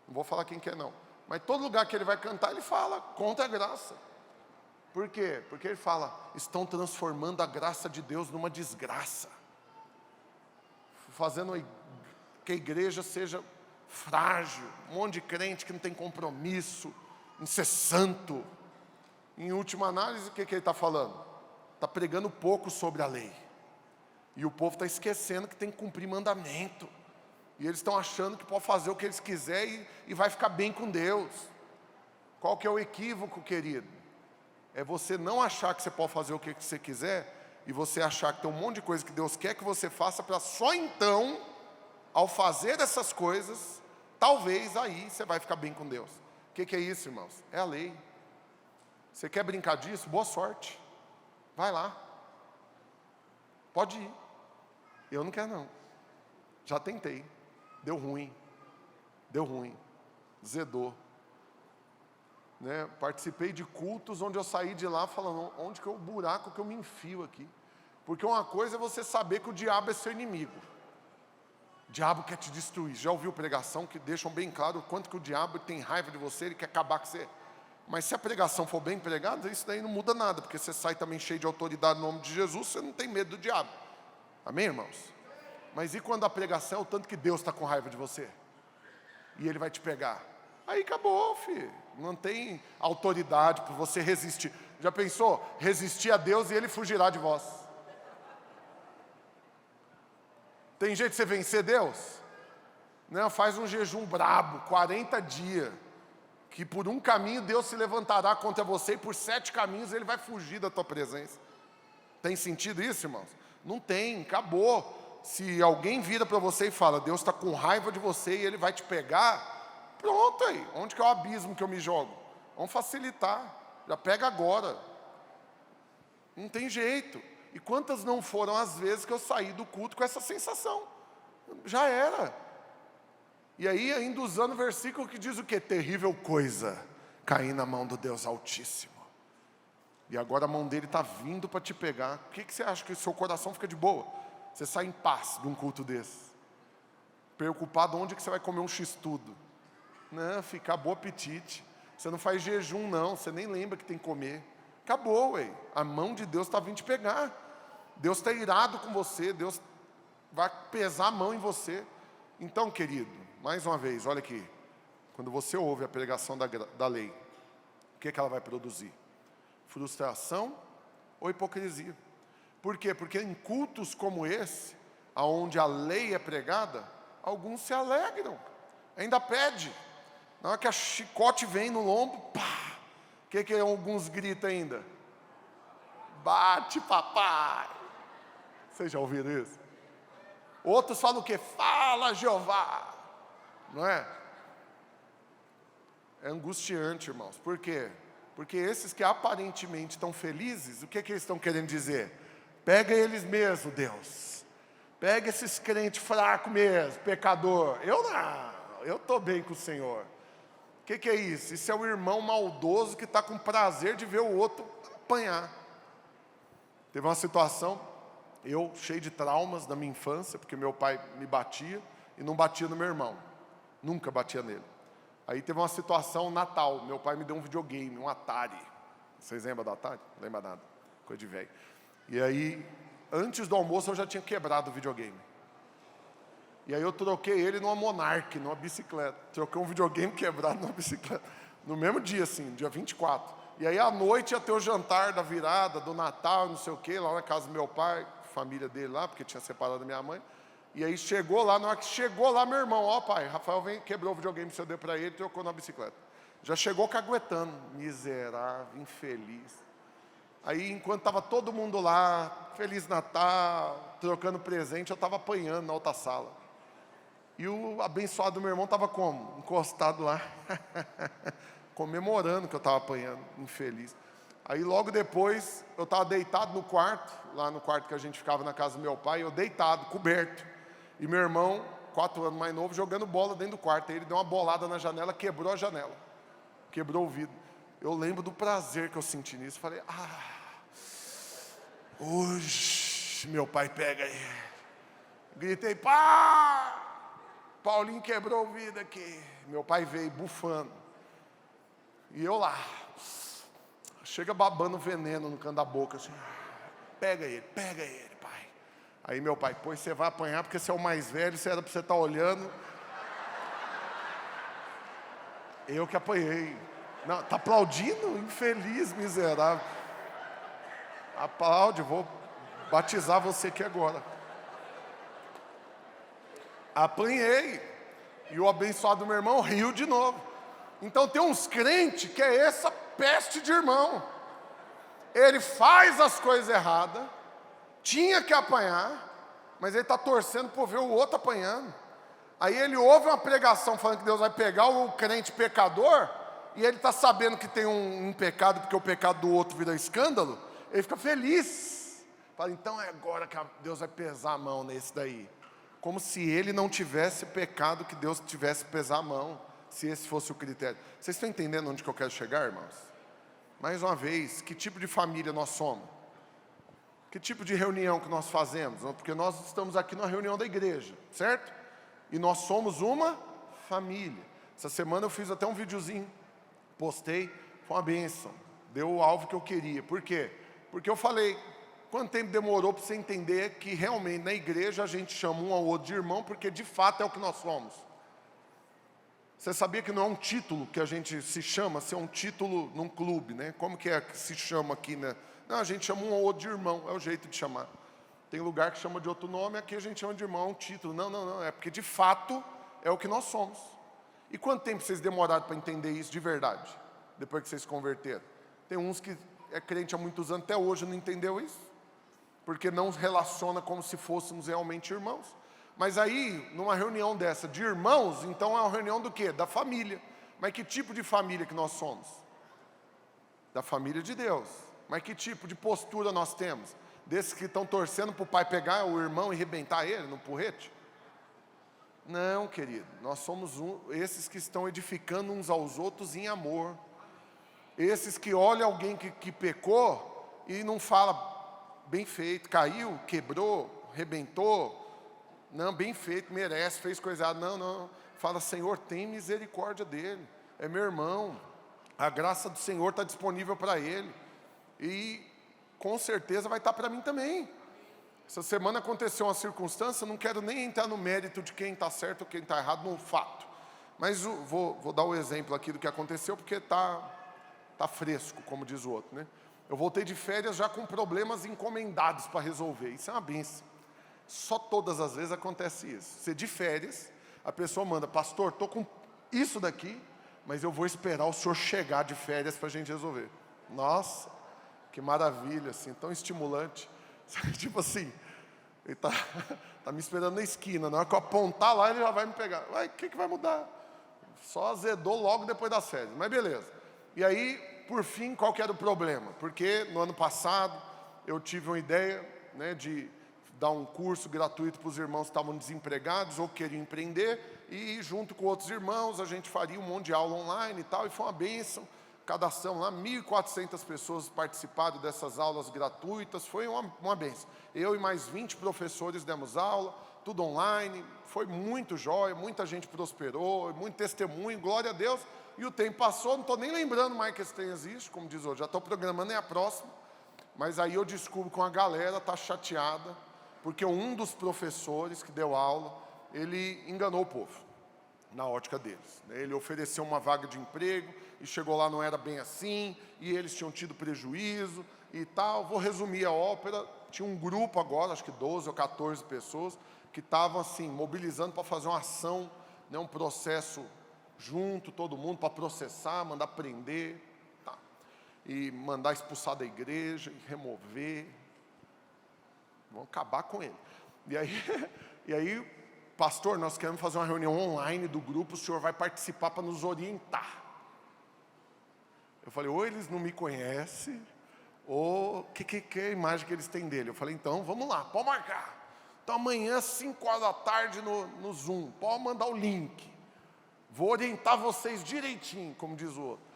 Não vou falar quem que é não, mas todo lugar que ele vai cantar, ele fala contra a graça. Por quê? Porque ele fala, estão transformando a graça de Deus numa desgraça, fazendo que a igreja seja frágil, um monte de crente que não tem compromisso, incessanto. Em última análise, o que ele está falando? Está pregando pouco sobre a lei, e o povo está esquecendo que tem que cumprir mandamento, e eles estão achando que pode fazer o que eles quiserem e vai ficar bem com Deus. Qual que é o equívoco, querido? É você não achar que você pode fazer o que você quiser, e você achar que tem um monte de coisa que Deus quer que você faça, para só então, ao fazer essas coisas, talvez aí você vai ficar bem com Deus. O que é isso, irmãos? É a lei. Você quer brincar disso? Boa sorte. Vai lá. Pode ir. Eu não quero não. Já tentei. Deu ruim. Deu ruim. Zedou. Né? Participei de cultos onde eu saí de lá falando, onde que é o buraco que eu me enfio aqui? Porque uma coisa é você saber que o diabo é seu inimigo. O diabo quer te destruir. Já ouviu pregação que deixam bem claro o quanto que o diabo tem raiva de você, ele quer acabar com você. Mas se a pregação for bem pregada, isso daí não muda nada, porque você sai também cheio de autoridade no nome de Jesus, você não tem medo do diabo. Amém, irmãos? Mas e quando a pregação é o tanto que Deus está com raiva de você? E Ele vai te pegar? Aí acabou, filho. Não tem autoridade para você resistir. Já pensou? Resistir a Deus e Ele fugirá de vós. Tem jeito de você vencer Deus? Não, faz um jejum brabo, 40 dias. Que por um caminho Deus se levantará contra você, e por 7 caminhos Ele vai fugir da tua presença. Tem sentido isso, irmãos? Não tem, acabou. Se alguém vira para você e fala, Deus está com raiva de você e Ele vai te pegar, pronto aí, onde que é o abismo que eu me jogo? Vamos facilitar, já pega agora. Não tem jeito. E quantas não foram as vezes que eu saí do culto com essa sensação? Já era. E aí ainda usando o versículo que diz o quê? Terrível coisa cair na mão do Deus Altíssimo. E agora a mão dele está vindo para te pegar. O que você acha que o seu coração fica de boa? Você sai em paz de um culto desse. Preocupado onde que você vai comer um x-tudo. Não, fica bom apetite. Você não faz jejum não, você nem lembra que tem que comer. Acabou, ué. A mão de Deus está vindo te pegar. Deus está irado com você, Deus vai pesar a mão em você. Então, querido, mais uma vez, olha aqui. Quando você ouve a pregação da lei, o que ela vai produzir? Frustração ou hipocrisia? Por quê? Porque em cultos como esse, onde a lei é pregada, alguns se alegram, ainda pede. Na hora que a chicote vem no lombo, pá! O que alguns gritam ainda? Bate, papai! Vocês já ouviram isso? Outros falam o quê? Fala, Jeová! Não é? É angustiante, irmãos. Por quê? Porque esses que aparentemente estão felizes, o que eles estão querendo dizer? Pega eles mesmo, Deus. Pega esses crentes fracos mesmo, pecador. Eu não, eu estou bem com o Senhor. O que é isso? Isso é o irmão maldoso que está com prazer de ver o outro apanhar. Teve uma situação, eu cheio de traumas na minha infância, porque meu pai me batia e não batia no meu irmão. Nunca batia nele. Aí teve uma situação, Natal, meu pai me deu um videogame, um Atari. Vocês lembram do Atari? Não lembra nada, coisa de velho. E aí, antes do almoço eu já tinha quebrado o videogame. E aí eu troquei ele numa Monarch, numa bicicleta. Troquei um videogame quebrado numa bicicleta. No mesmo dia, assim, dia 24. E aí à noite ia ter o jantar da virada, do Natal, não sei o quê, lá na casa do meu pai, família dele lá, porque tinha separado da minha mãe. E aí chegou lá, na hora que chegou lá, meu irmão, ó pai, Rafael quebrou o videogame que eu dei para ele, trocou na bicicleta. Já chegou caguetando, miserável, infeliz. Aí enquanto estava todo mundo lá, Feliz Natal, trocando presente, eu estava apanhando na outra sala. E o abençoado do meu irmão estava como? Encostado lá, comemorando que eu estava apanhando, infeliz. Aí logo depois, eu estava deitado no quarto, lá no quarto que a gente ficava na casa do meu pai, eu deitado, coberto. E meu irmão, 4 anos mais novo, jogando bola dentro do quarto. Aí ele deu uma bolada na janela, quebrou a janela. Quebrou o vidro. Eu lembro do prazer que eu senti nisso. Falei, hoje meu pai pega aí. Gritei, pá! Paulinho quebrou o vidro aqui. Meu pai veio bufando. E eu lá. Chega babando veneno no canto da boca. Assim, pega ele, pai. Aí meu pai, pois você vai apanhar porque você é o mais velho, você era para você estar olhando. Eu que apanhei. Não, tá aplaudindo? Infeliz, miserável. Aplaude, vou batizar você aqui agora. Apanhei. E o abençoado meu irmão riu de novo. Então tem uns crentes que é essa peste de irmão. Ele faz as coisas erradas, tinha que apanhar, mas ele está torcendo por ver o outro apanhando. Aí ele ouve uma pregação falando que Deus vai pegar o crente pecador, e ele está sabendo que tem um pecado, porque o pecado do outro vira escândalo, ele fica feliz. Fala, então é agora que Deus vai pesar a mão nesse daí. Como se ele não tivesse pecado, que Deus tivesse pesar a mão, se esse fosse o critério. Vocês estão entendendo onde que eu quero chegar, irmãos? Mais uma vez, que tipo de família nós somos? Que tipo de reunião que nós fazemos? Porque nós estamos aqui numa reunião da igreja, certo? E nós somos uma família. Essa semana eu fiz até um videozinho, postei, foi uma bênção. Deu o alvo que eu queria. Por quê? Porque eu falei, quanto tempo demorou para você entender que realmente na igreja a gente chama um ao outro de irmão, porque de fato é o que nós somos. Você sabia que não é um título que a gente se chama, se é um título num clube, né? Como que é que se chama aqui, né? Não, a gente chama um ao outro de irmão, é o jeito de chamar. Tem lugar que chama de outro nome, aqui a gente chama de irmão, é um título. Não, é porque de fato é o que nós somos. E quanto tempo vocês demoraram para entender isso de verdade, depois que vocês se converteram? Tem uns que é crente há muitos anos, até hoje não entendeu isso, porque não relaciona como se fôssemos realmente irmãos. Mas aí, numa reunião dessa de irmãos, então é uma reunião do quê? Da família. Mas que tipo de família que nós somos? Da família de Deus. Mas que tipo de postura nós temos? Desses que estão torcendo para o pai pegar o irmão e arrebentar ele no porrete? Não, querido. Nós somos esses que estão edificando uns aos outros em amor. Esses que olham alguém que pecou e não fala, bem feito, caiu, quebrou, arrebentou. Não, bem feito, merece, fez coisa errada. Não. Fala, Senhor, tem misericórdia dele. É meu irmão. A graça do Senhor está disponível para ele. E com certeza vai estar para mim também. Essa semana aconteceu uma circunstância, não quero nem entrar no mérito de quem está certo ou quem está errado, no fato. Mas vou dar o exemplo aqui do que aconteceu, porque está fresco, como diz o outro, né? Eu voltei de férias já com problemas encomendados para resolver. Isso é uma bênção. Só todas as vezes acontece isso. Você de férias, a pessoa manda, pastor, estou com isso daqui, mas eu vou esperar o senhor chegar de férias para a gente resolver. Nossa, que maravilha, assim, tão estimulante. Tipo assim, ele tá me esperando na esquina, na hora que eu apontar lá, ele já vai me pegar. O que vai mudar? Só azedou logo depois das férias, mas beleza. E aí, por fim, qual que era o problema? Porque no ano passado, eu tive uma ideia, né, de dar um curso gratuito para os irmãos que estavam desempregados ou queriam empreender, e junto com outros irmãos, a gente faria um monte de aula online e tal, e foi uma bênção. Cadastramos lá, 1.400 pessoas participaram dessas aulas gratuitas, foi uma bênção. Eu e mais 20 professores demos aula, tudo online, foi muito jóia, muita gente prosperou, muito testemunho, glória a Deus. E o tempo passou, não estou nem lembrando mais que esse trem existe, como diz hoje, já estou programando, é a próxima. Mas aí eu descubro que uma galera está chateada, porque um dos professores que deu aula, ele enganou o povo, na ótica deles. Ele ofereceu uma vaga de emprego, e chegou lá, não era bem assim, e eles tinham tido prejuízo e tal. Vou resumir a ópera. Tinha um grupo agora, acho que 12 ou 14 pessoas, que estavam assim, mobilizando para fazer uma ação, né, um processo junto, todo mundo, para processar, mandar prender, tá, e mandar expulsar da igreja, e remover, vão acabar com ele. E aí, pastor, nós queremos fazer uma reunião online do grupo, o senhor vai participar para nos orientar. Eu falei, ou eles não me conhecem, ou que é a imagem que eles têm dele? Eu falei, então, vamos lá, pode marcar. Então, amanhã, 5 horas da tarde, no Zoom, pode mandar o link. Vou orientar vocês direitinho, como diz o outro.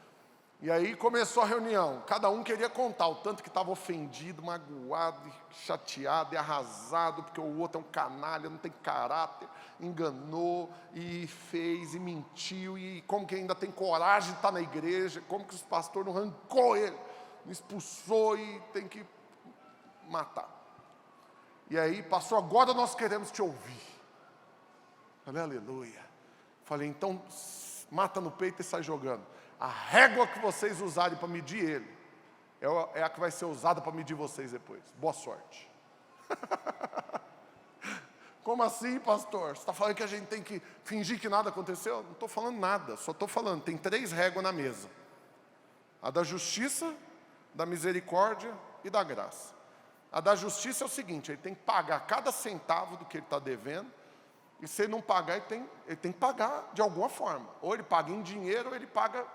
E aí começou a reunião, cada um queria contar o tanto que estava ofendido, magoado, chateado e arrasado, porque o outro é um canalha, não tem caráter, enganou e fez e mentiu, e como que ainda tem coragem de estar na igreja, como que os pastores não arrancou ele, não expulsou e tem que matar. E aí, pastor, agora nós queremos te ouvir. Falei, aleluia. Falei, então mata no peito e sai jogando. A régua que vocês usarem para medir ele é a que vai ser usada para medir vocês depois. Boa sorte. Como assim, pastor? Você está falando que a gente tem que fingir que nada aconteceu? Não estou falando nada, só estou falando, tem 3 réguas na mesa. A da justiça, da misericórdia e da graça. A da justiça é o seguinte, ele tem que pagar cada centavo do que ele está devendo, e se ele não pagar, ele tem que pagar de alguma forma. Ou ele paga em dinheiro, ou ele paga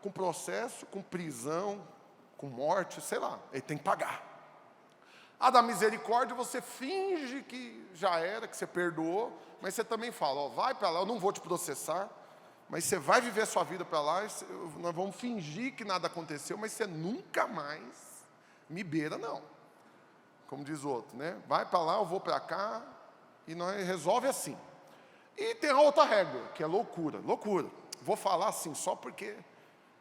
com processo, com prisão, com morte, sei lá, ele tem que pagar. A da misericórdia, você finge que já era, que você perdoou, mas você também fala, ó, vai para lá, eu não vou te processar, mas você vai viver a sua vida para lá, nós vamos fingir que nada aconteceu, mas você nunca mais me beira, não. Como diz o outro, né? Vai para lá, eu vou para cá, e nós resolve assim. E tem a outra régua, que é loucura. Loucura. Vou falar assim só porque,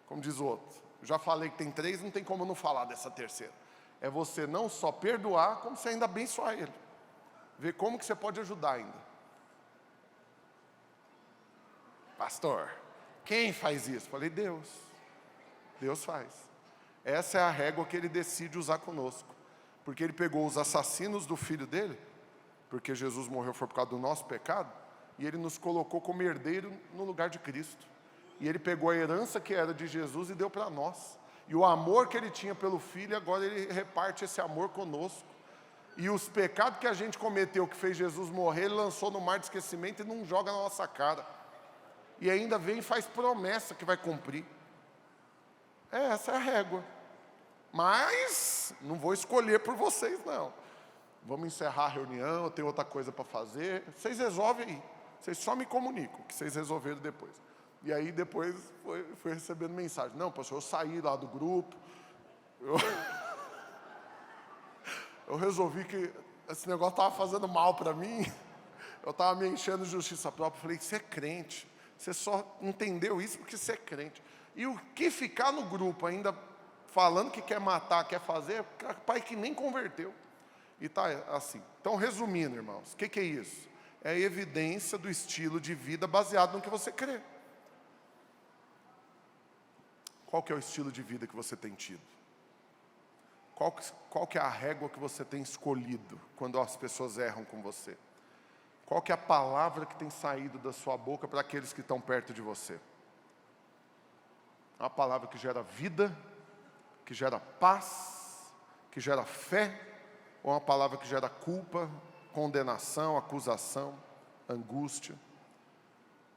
como diz o outro, já falei que tem 3, não tem como não falar dessa terceira. É você não só perdoar, como você ainda abençoar ele. Ver como que você pode ajudar ainda. Pastor, quem faz isso? Falei, Deus. Deus faz. Essa é a régua que ele decide usar conosco. Porque ele pegou os assassinos do filho dele, porque Jesus morreu foi por causa do nosso pecado, e ele nos colocou como herdeiro no lugar de Cristo. E ele pegou a herança que era de Jesus e deu para nós. E o amor que ele tinha pelo filho, agora ele reparte esse amor conosco. E os pecados que a gente cometeu, que fez Jesus morrer, ele lançou no mar de esquecimento e não joga na nossa cara. E ainda vem e faz promessa que vai cumprir. Essa é a régua. Mas não vou escolher por vocês, não. Vamos encerrar a reunião, eu tenho outra coisa para fazer. Vocês resolvem aí. Vocês só me comunicam, que vocês resolveram depois. E aí depois foi recebendo mensagem. Não, pastor, eu saí lá do grupo. Eu resolvi que esse negócio estava fazendo mal para mim. Eu estava me enchendo de justiça própria. Falei, você é crente. Você só entendeu isso porque você é crente. E o que ficar no grupo ainda falando que quer matar, quer fazer, é pai que nem converteu. E está assim. Então, resumindo, irmãos, o que é isso? É a evidência do estilo de vida baseado no que você crê. Qual que é o estilo de vida que você tem tido? Qual que é a régua que você tem escolhido quando as pessoas erram com você? Qual que é a palavra que tem saído da sua boca para aqueles que estão perto de você? Uma palavra que gera vida, que gera paz, que gera fé, ou uma palavra que gera culpa, condenação, acusação, angústia?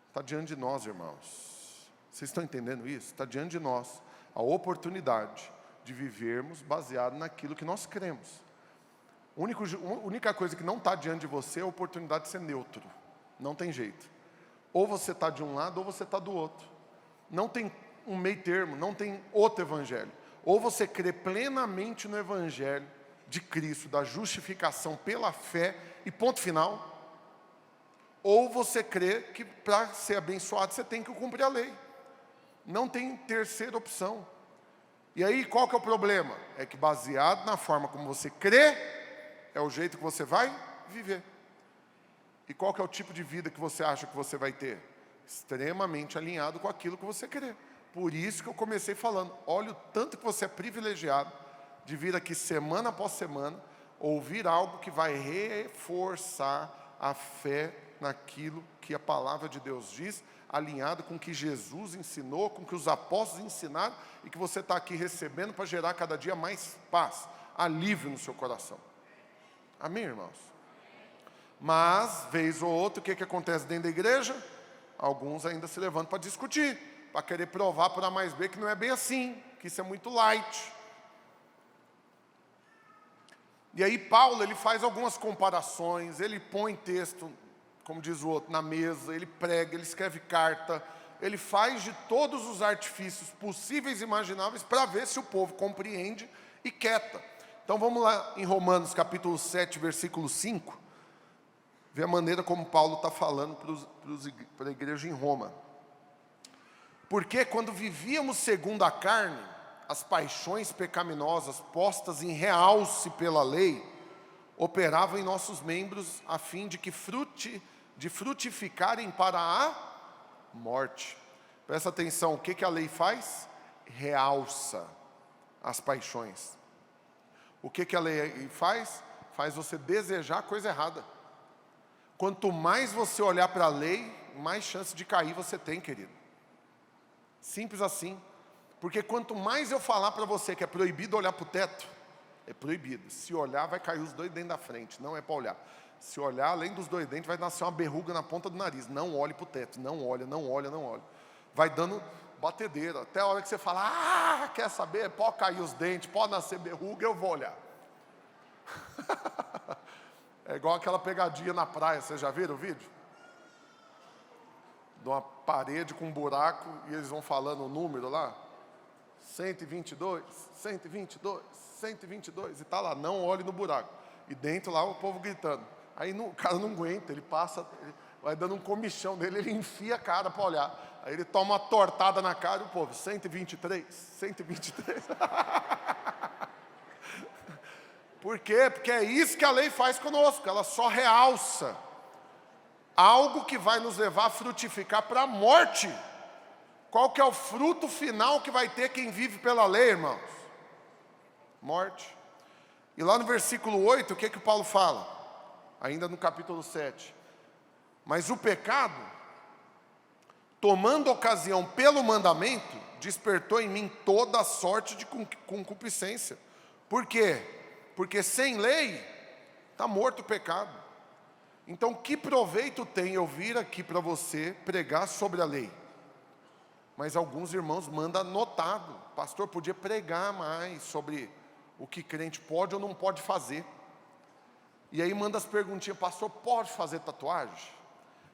Está diante de nós, irmãos. Vocês estão entendendo isso? Está diante de nós a oportunidade de vivermos baseado naquilo que nós cremos. A única coisa que não está diante de você é a oportunidade de ser neutro. Não tem jeito. Ou você está de um lado ou você está do outro. Não tem um meio termo, não tem outro evangelho. Ou você crê plenamente no evangelho de Cristo, da justificação pela fé e ponto final. Ou você crê que para ser abençoado você tem que cumprir a lei. Não tem terceira opção. E aí qual que é o problema? É que baseado na forma como você crê, é o jeito que você vai viver. E qual que é o tipo de vida que você acha que você vai ter? Extremamente alinhado com aquilo que você crê. Por isso que eu comecei falando, olha o tanto que você é privilegiado de vir aqui semana após semana, ouvir algo que vai reforçar a fé naquilo que a palavra de Deus diz, alinhado com o que Jesus ensinou, com o que os apóstolos ensinaram, e que você está aqui recebendo para gerar cada dia mais paz, alívio no seu coração. Amém, irmãos? Mas, vez ou outra, o que acontece dentro da igreja? Alguns ainda se levantam para discutir, para querer provar por A mais B que não é bem assim, que isso é muito light. E aí Paulo, ele faz algumas comparações, ele põe texto, como diz o outro, na mesa, ele prega, ele escreve carta, ele faz de todos os artifícios possíveis e imagináveis para ver se o povo compreende e quieta. Então vamos lá em Romanos capítulo 7, versículo 5, ver a maneira como Paulo está falando para a igreja em Roma. Porque quando vivíamos segundo a carne, as paixões pecaminosas postas em realce pela lei, operavam em nossos membros a fim de frutificarem para a morte. Presta atenção, o que a lei faz? Realça as paixões. O que a lei faz? Faz você desejar a coisa errada. Quanto mais você olhar para a lei, mais chance de cair você tem, querido. Simples assim. Porque quanto mais eu falar para você que é proibido olhar para o teto, é proibido. Se olhar, vai cair os dois dentes da frente, não é para olhar. Se olhar, além dos dois dentes, vai nascer uma berruga na ponta do nariz. Não olhe para o teto, não olha, não olha, não olha. Vai dando batedeira, até a hora que você fala, quer saber? Pode cair os dentes, pode nascer berruga, eu vou olhar. É igual aquela pegadinha na praia, vocês já viram o vídeo? De uma parede com um buraco e eles vão falando o número lá. 122, 122, 122, e está lá, não olhe no buraco. E dentro lá o povo gritando. Aí o cara não aguenta, ele passa, ele vai dando um comichão nele, ele enfia a cara para olhar. Aí ele toma uma tortada na cara e o povo, 123, 123. Por quê? Porque é isso que a lei faz conosco, ela só realça algo que vai nos levar a frutificar para a morte. Qual que é o fruto final que vai ter quem vive pela lei, irmãos? Morte. E lá no versículo 8, o que o Paulo fala? Ainda no capítulo 7. Mas o pecado, tomando ocasião pelo mandamento, despertou em mim toda a sorte de concupiscência. Por quê? Porque sem lei, está morto o pecado. Então, que proveito tem eu vir aqui para você pregar sobre a lei? Mas alguns irmãos mandam anotado. Pastor, podia pregar mais sobre o que crente pode ou não pode fazer. E aí manda as perguntinhas, pastor, pode fazer tatuagem?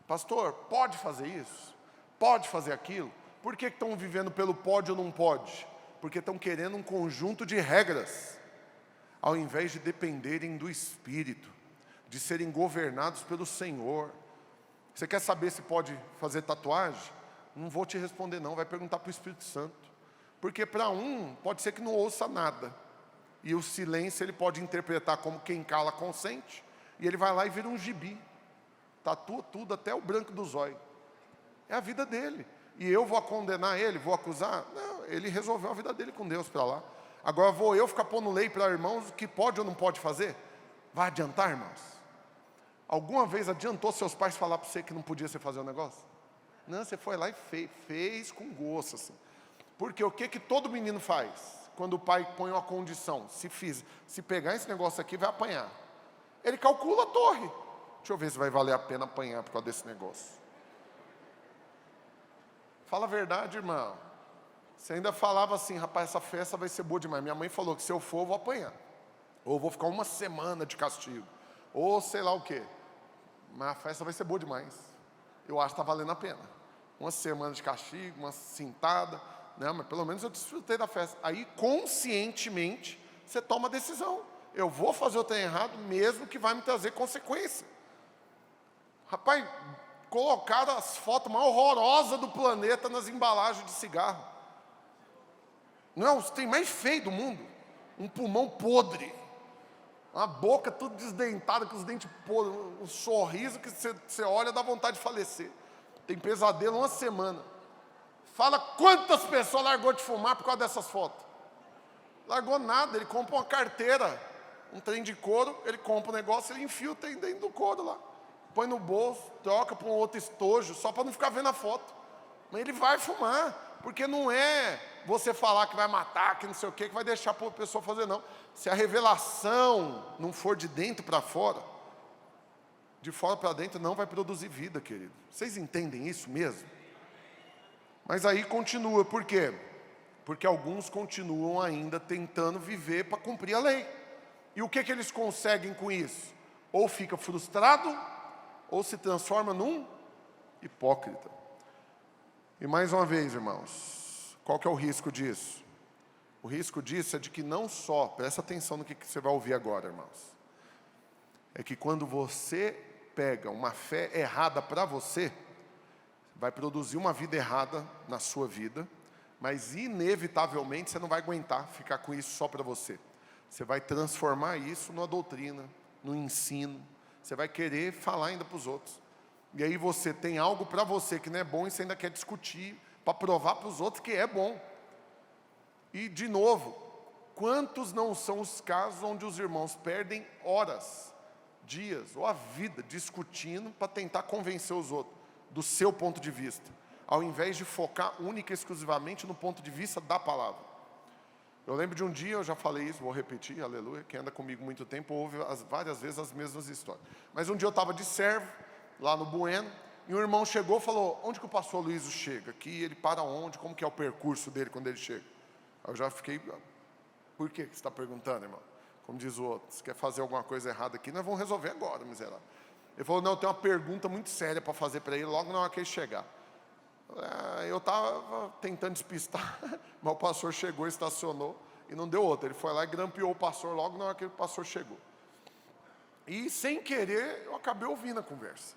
Pastor, pode fazer isso? Pode fazer aquilo? Por que estão vivendo pelo pode ou não pode? Porque estão querendo um conjunto de regras, ao invés de dependerem do Espírito, de serem governados pelo Senhor. Você quer saber se pode fazer tatuagem? Não vou te responder não, vai perguntar para o Espírito Santo. Porque para um, pode ser que não ouça nada. E o silêncio ele pode interpretar como quem cala consente. E ele vai lá e vira um gibi. Tatua tudo, até o branco do zóio. É a vida dele. E eu vou condenar ele, vou acusar? Não, ele resolveu a vida dele com Deus para lá. Agora vou eu ficar pondo lei para irmãos o que pode ou não pode fazer? Vai adiantar, irmãos? Alguma vez adiantou seus pais falar para você que não podia você fazer um negócio? Não, você foi lá e fez com gosto, assim. Porque o que todo menino faz? Quando o pai põe uma condição, se pegar esse negócio aqui, vai apanhar. Ele calcula a torre. Deixa eu ver se vai valer a pena apanhar por causa desse negócio. Fala a verdade, irmão. Você ainda falava assim, rapaz, essa festa vai ser boa demais. Minha mãe falou que se eu for, eu vou apanhar. Ou vou ficar uma semana de castigo. Ou sei lá o quê. Mas a festa vai ser boa demais. Eu acho que está valendo a pena. Uma semana de castigo, uma cintada. Né? Mas pelo menos eu desfrutei da festa. Aí, conscientemente, você toma a decisão. Eu vou fazer o trem errado, mesmo que vai me trazer consequência. Rapaz, colocaram as fotos mais horrorosas do planeta nas embalagens de cigarro. Não é o trem mais feio do mundo. Um pulmão podre. Uma boca tudo desdentada, com os dentes podres. Um sorriso que você olha dá vontade de falecer. Tem pesadelo uma semana. Fala quantas pessoas largou de fumar por causa dessas fotos. Largou nada, ele compra uma carteira, um trem de couro, ele compra um negócio, ele enfia o trem dentro do couro lá. Põe no bolso, troca para um outro estojo, só para não ficar vendo a foto. Mas ele vai fumar, porque não é você falar que vai matar, que não sei o quê, que vai deixar a pessoa fazer, não. Se a revelação não for de dentro para fora, de fora para dentro não vai produzir vida, querido. Vocês entendem isso mesmo? Mas aí continua, por quê? Porque alguns continuam ainda tentando viver para cumprir a lei. E o que eles conseguem com isso? Ou fica frustrado, ou se transforma num hipócrita. E mais uma vez, irmãos, qual que é o risco disso? O risco disso é de que não só, presta atenção no que você vai ouvir agora, irmãos. É que quando você pega uma fé errada para você, vai produzir uma vida errada na sua vida, mas inevitavelmente você não vai aguentar ficar com isso só para você. Você vai transformar isso numa doutrina, no ensino. Você vai querer falar ainda para os outros. E aí você tem algo para você que não é bom e você ainda quer discutir para provar para os outros que é bom. E, de novo, quantos não são os casos onde os irmãos perdem horas, dias ou a vida discutindo para tentar convencer os outros do seu ponto de vista, ao invés de focar única e exclusivamente no ponto de vista da palavra. Eu lembro de um dia, eu já falei isso, vou repetir, aleluia, quem anda comigo muito tempo ouve várias vezes as mesmas histórias. Mas um dia eu estava de servo, lá no Bueno, e um irmão chegou e falou, onde que o pastor Luiz chega? Aqui, ele para onde? Como que é o percurso dele quando ele chega? Aí eu já fiquei, por que você está perguntando, irmão? Como diz o outro, se quer fazer alguma coisa errada aqui, nós vamos resolver agora, miserável. Ele falou, não, eu tenho uma pergunta muito séria para fazer para ele logo na hora que ele chegar. Eu estava tentando despistar, mas o pastor chegou, estacionou e não deu outra. Ele foi lá e grampeou o pastor logo na hora que o pastor chegou. E sem querer, eu acabei ouvindo a conversa.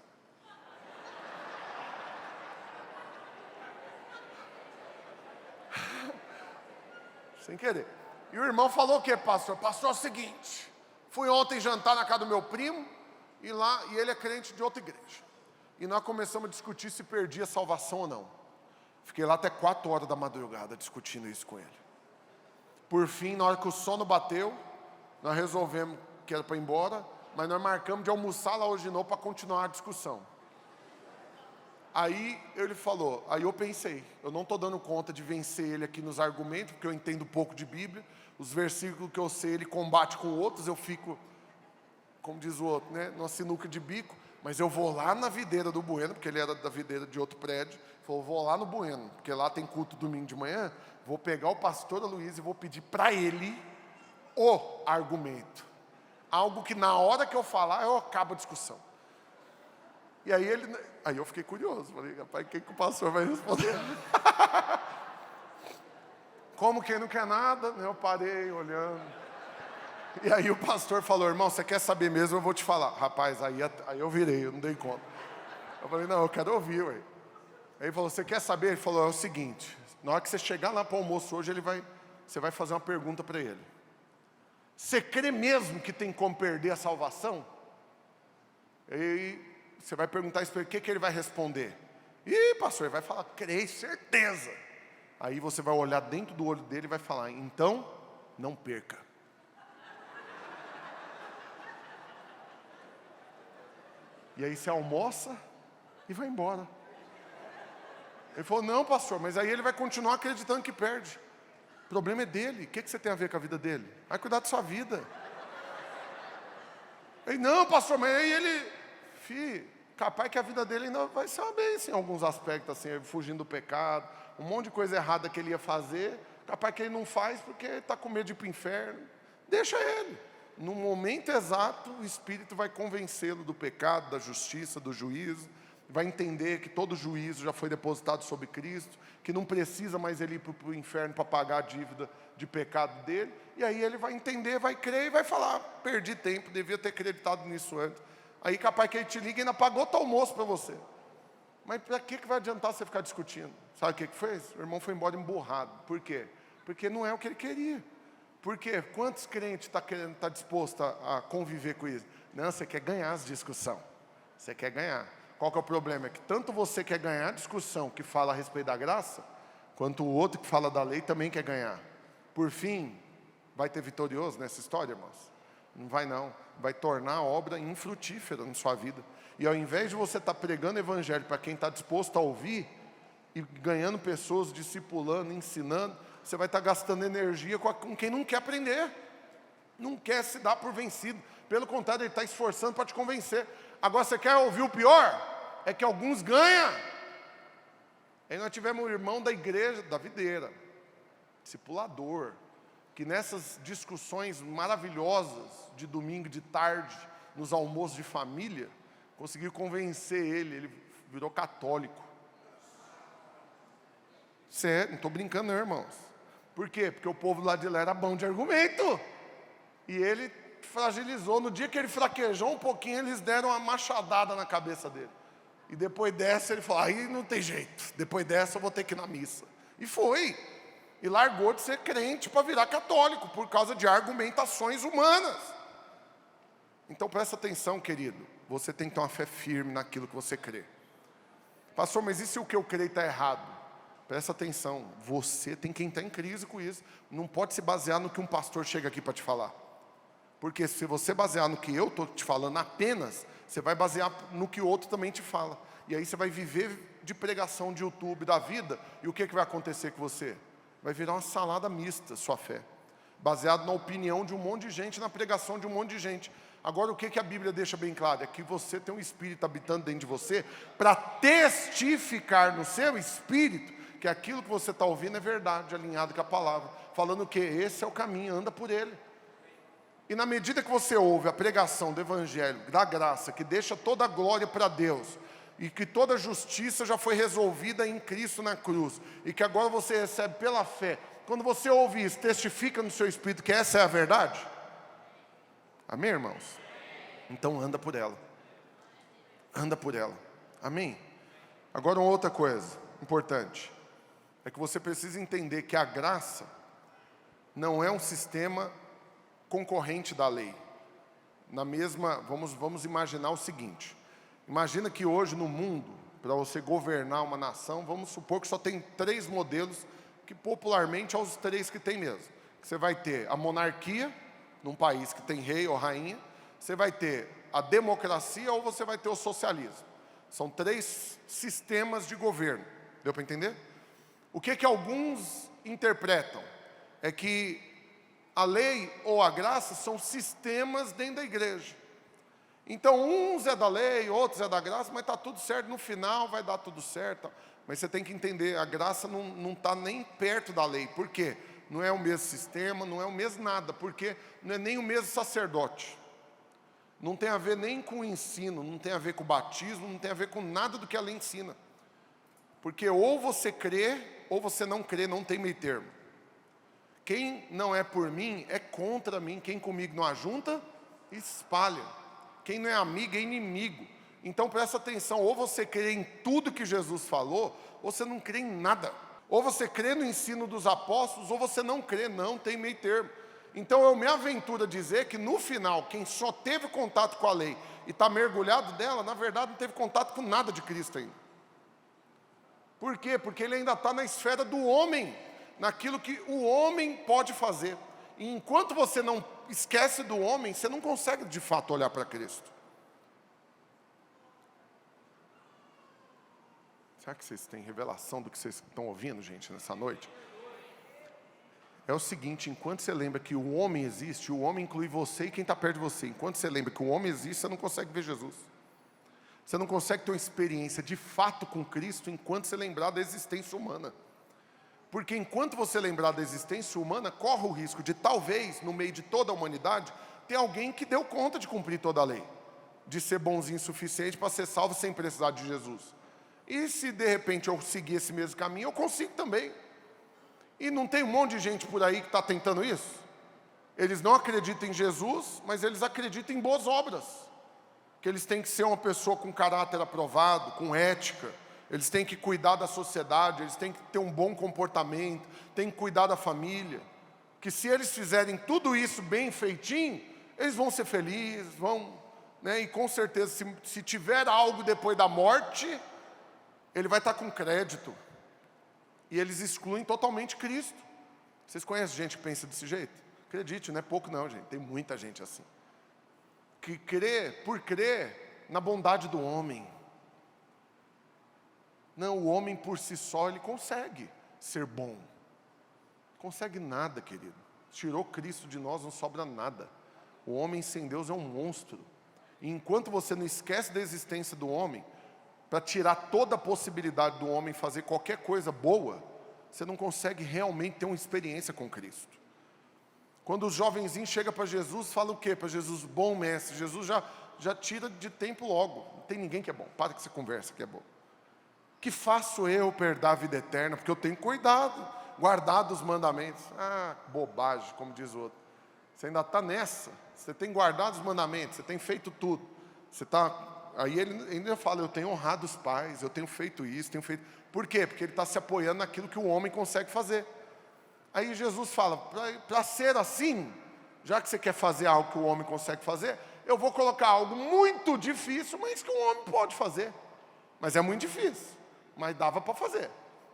Sem querer. E o irmão falou o quê, pastor? Pastor, é o seguinte, fui ontem jantar na casa do meu primo, e ele é crente de outra igreja. E nós começamos a discutir se perdia salvação ou não. Fiquei lá até 4 horas da madrugada discutindo isso com ele. Por fim, na hora que o sono bateu, nós resolvemos que era para ir embora, mas nós marcamos de almoçar lá hoje de novo para continuar a discussão. Aí ele falou, aí eu pensei, eu não estou dando conta de vencer ele aqui nos argumentos, porque eu entendo pouco de Bíblia, os versículos que eu sei ele combate com outros, eu fico, como diz o outro, né, numa sinuca de bico, mas eu vou lá na videira do Bueno, porque ele era da videira de outro prédio, falou, vou lá no Bueno, porque lá tem culto domingo de manhã, vou pegar o pastor Luiz e vou pedir para ele o argumento. Algo que na hora que eu falar, eu acabo a discussão. E aí eu fiquei curioso, falei, rapaz, o que o pastor vai responder? Como quem não quer nada, né? Eu parei olhando. E aí o pastor falou, irmão, você quer saber mesmo? Eu vou te falar. Rapaz, aí eu virei, eu não dei conta. Eu falei, não, eu quero ouvir, ué. Aí ele falou, você quer saber? Ele falou, é o seguinte, na hora que você chegar lá para o almoço hoje, você vai fazer uma pergunta para ele. Você crê mesmo que tem como perder a salvação? E você vai perguntar isso para ele, o que ele vai responder? Ih, pastor, ele vai falar, creio, certeza. Aí você vai olhar dentro do olho dele e vai falar, então, não perca. E aí você almoça e vai embora. Ele falou, não, pastor, mas aí ele vai continuar acreditando que perde. O problema é dele. O que você tem a ver com a vida dele? Vai cuidar da sua vida. Ele, não, pastor, mas aí ele... capaz que a vida dele ainda vai ser uma bênção em alguns aspectos, assim, fugindo do pecado, um monte de coisa errada que ele ia fazer, capaz que ele não faz porque está com medo de ir para o inferno. Deixa ele. No momento exato, o Espírito vai convencê-lo do pecado, da justiça, do juízo, vai entender que todo juízo já foi depositado sobre Cristo, que não precisa mais ele ir para o inferno para pagar a dívida de pecado dele, e aí ele vai entender, vai crer e vai falar, perdi tempo, devia ter acreditado nisso antes. Aí capaz que ele te liga e ainda pagou o almoço para você. Mas para que vai adiantar você ficar discutindo? Sabe o que fez? O irmão foi embora emburrado. Por quê? Porque não é o que ele queria. Por quê? Quantos crentes está disposto a conviver com isso? Não, você quer ganhar as discussões. Você quer ganhar. Qual que é o problema? É que tanto você quer ganhar a discussão que fala a respeito da graça, quanto o outro que fala da lei também quer ganhar. Por fim, vai ter vitorioso nessa história, irmãos? Não vai não. Vai tornar a obra infrutífera na sua vida. E ao invés de você estar pregando evangelho para quem está disposto a ouvir, e ganhando pessoas, discipulando, ensinando, você vai estar gastando energia com quem não quer aprender. Não quer se dar por vencido. Pelo contrário, ele está esforçando para te convencer. Agora você quer ouvir o pior? É que alguns ganham. Aí nós tivemos um irmão da igreja, da videira, discipulador, que nessas discussões maravilhosas de domingo de tarde, nos almoços de família, conseguiu convencer ele virou católico. Sério, não estou brincando não, irmãos. Por quê? Porque o povo lá de lá era bom de argumento. E ele fragilizou. No dia que ele fraquejou um pouquinho, eles deram uma machadada na cabeça dele. E depois dessa ele falou, aí não tem jeito. Depois dessa eu vou ter que ir na missa. E foi. E largou de ser crente para virar católico, por causa de argumentações humanas. Então presta atenção, querido. Você tem que ter uma fé firme naquilo que você crê. Pastor, mas e se o que eu creio está errado? Presta atenção, você tem que entrar em crise com isso. Não pode se basear no que um pastor chega aqui para te falar. Porque se você basear no que eu estou te falando apenas, você vai basear no que o outro também te fala. E aí você vai viver de pregação de YouTube da vida, e o que vai acontecer com você? Vai virar uma salada mista, sua fé. Baseado na opinião de um monte de gente, na pregação de um monte de gente. Agora o que a Bíblia deixa bem claro? É que você tem um Espírito habitando dentro de você, para testificar no seu Espírito, que aquilo que você está ouvindo é verdade, alinhado com a palavra, falando que esse é o caminho, anda por ele. E na medida que você ouve a pregação do Evangelho, da graça, que deixa toda a glória para Deus, e que toda a justiça já foi resolvida em Cristo na cruz, e que agora você recebe pela fé, quando você ouve isso, testifica no seu espírito que essa é a verdade? Amém, irmãos? Então anda por ela. Anda por ela. Amém? Agora uma outra coisa importante. É que você precisa entender que a graça não é um sistema concorrente da lei. Na mesma, vamos imaginar o seguinte. Imagina que hoje no mundo, para você governar uma nação, vamos supor que só tem 3 modelos, que popularmente é os 3 que tem mesmo. Você vai ter a monarquia, num país que tem rei ou rainha. Você vai ter a democracia ou você vai ter o socialismo. São 3 sistemas de governo. Deu para entender? O que alguns interpretam é que a lei ou a graça são sistemas dentro da igreja. Então, uns é da lei, outros é da graça, mas está tudo certo, no final vai dar tudo certo. Mas você tem que entender, a graça não está nem perto da lei. Por quê? Não é o mesmo sistema, não é o mesmo nada, porque não é nem o mesmo sacerdote. Não tem a ver nem com o ensino, não tem a ver com o batismo, não tem a ver com nada do que a lei ensina. Porque ou você crê, ou você não crê, não tem meio termo. Quem não é por mim, é contra mim. Quem comigo não ajunta, espalha. Quem não é amigo, é inimigo. Então presta atenção, ou você crê em tudo que Jesus falou, ou você não crê em nada. Ou você crê no ensino dos apóstolos, ou você não crê, não tem meio termo. Então eu me aventuro a dizer que no final, quem só teve contato com a lei e está mergulhado dela, na verdade não teve contato com nada de Cristo ainda. Por quê? Porque ele ainda está na esfera do homem, naquilo que o homem pode fazer. E enquanto você não esquece do homem, você não consegue de fato olhar para Cristo. Será que vocês têm revelação do que vocês estão ouvindo, gente, nessa noite? É o seguinte, enquanto você lembra que o homem existe, o homem inclui você e quem está perto de você. Enquanto você lembra que o homem existe, você não consegue ver Jesus. Você não consegue ter uma experiência de fato com Cristo enquanto você lembrar da existência humana. Porque enquanto você lembrar da existência humana, corre o risco de talvez, no meio de toda a humanidade, ter alguém que deu conta de cumprir toda a lei. De ser bonzinho o suficiente para ser salvo sem precisar de Jesus. E se de repente eu seguir esse mesmo caminho, eu consigo também. E não tem um monte de gente por aí que está tentando isso? Eles não acreditam em Jesus, mas eles acreditam em boas obras. Que eles têm que ser uma pessoa com caráter aprovado, com ética. Eles têm que cuidar da sociedade, eles têm que ter um bom comportamento, têm que cuidar da família. Que se eles fizerem tudo isso bem feitinho, eles vão ser felizes, vão... Né? E com certeza, se tiver algo depois da morte, ele vai estar com crédito. E eles excluem totalmente Cristo. Vocês conhecem gente que pensa desse jeito? Acredite, não é pouco não, gente. Tem muita gente assim. Que crê, por crer na bondade do homem. Não, o homem por si só, ele consegue ser bom. Consegue nada, querido. Tirou Cristo de nós, não sobra nada. O homem sem Deus é um monstro. E enquanto você não esquece da existência do homem, para tirar toda a possibilidade do homem fazer qualquer coisa boa, você não consegue realmente ter uma experiência com Cristo. Quando os jovenzinhos chegam para Jesus, fala o quê para Jesus? Bom mestre. Jesus já tira de tempo logo. Não tem ninguém que é bom. Para que você conversa que é bom. Que faço eu para herdar a vida eterna? Porque eu tenho cuidado, guardado os mandamentos. Ah, bobagem, como diz o outro. Você ainda está nessa. Você tem guardado os mandamentos, você tem feito tudo. Você está... Aí ele ainda fala, eu tenho honrado os pais, eu tenho feito isso, tenho feito... Por quê? Porque ele está se apoiando naquilo que o homem consegue fazer. Aí Jesus fala, para ser assim, já que você quer fazer algo que o homem consegue fazer, eu vou colocar algo muito difícil, mas que o homem pode fazer. Mas é muito difícil, mas dava para fazer.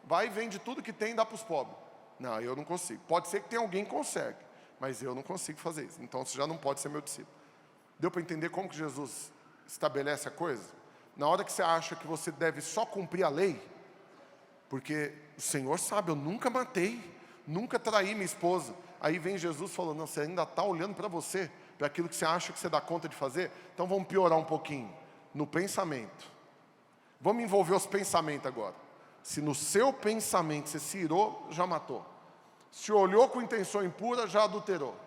Vai e vende tudo que tem e dá para os pobres. Não, eu não consigo. Pode ser que tenha alguém que consegue, mas eu não consigo fazer isso. Então você já não pode ser meu discípulo. Deu para entender como que Jesus estabelece a coisa? Na hora que você acha que você deve só cumprir a lei, porque o Senhor sabe, eu nunca matei, nunca traí minha esposa. Aí vem Jesus falando, não, você ainda está olhando para você, para aquilo que você acha que você dá conta de fazer, então vamos piorar um pouquinho, no pensamento. Vamos envolver os pensamentos agora. Se no seu pensamento você se irou, já matou. Se olhou com intenção impura, já adulterou.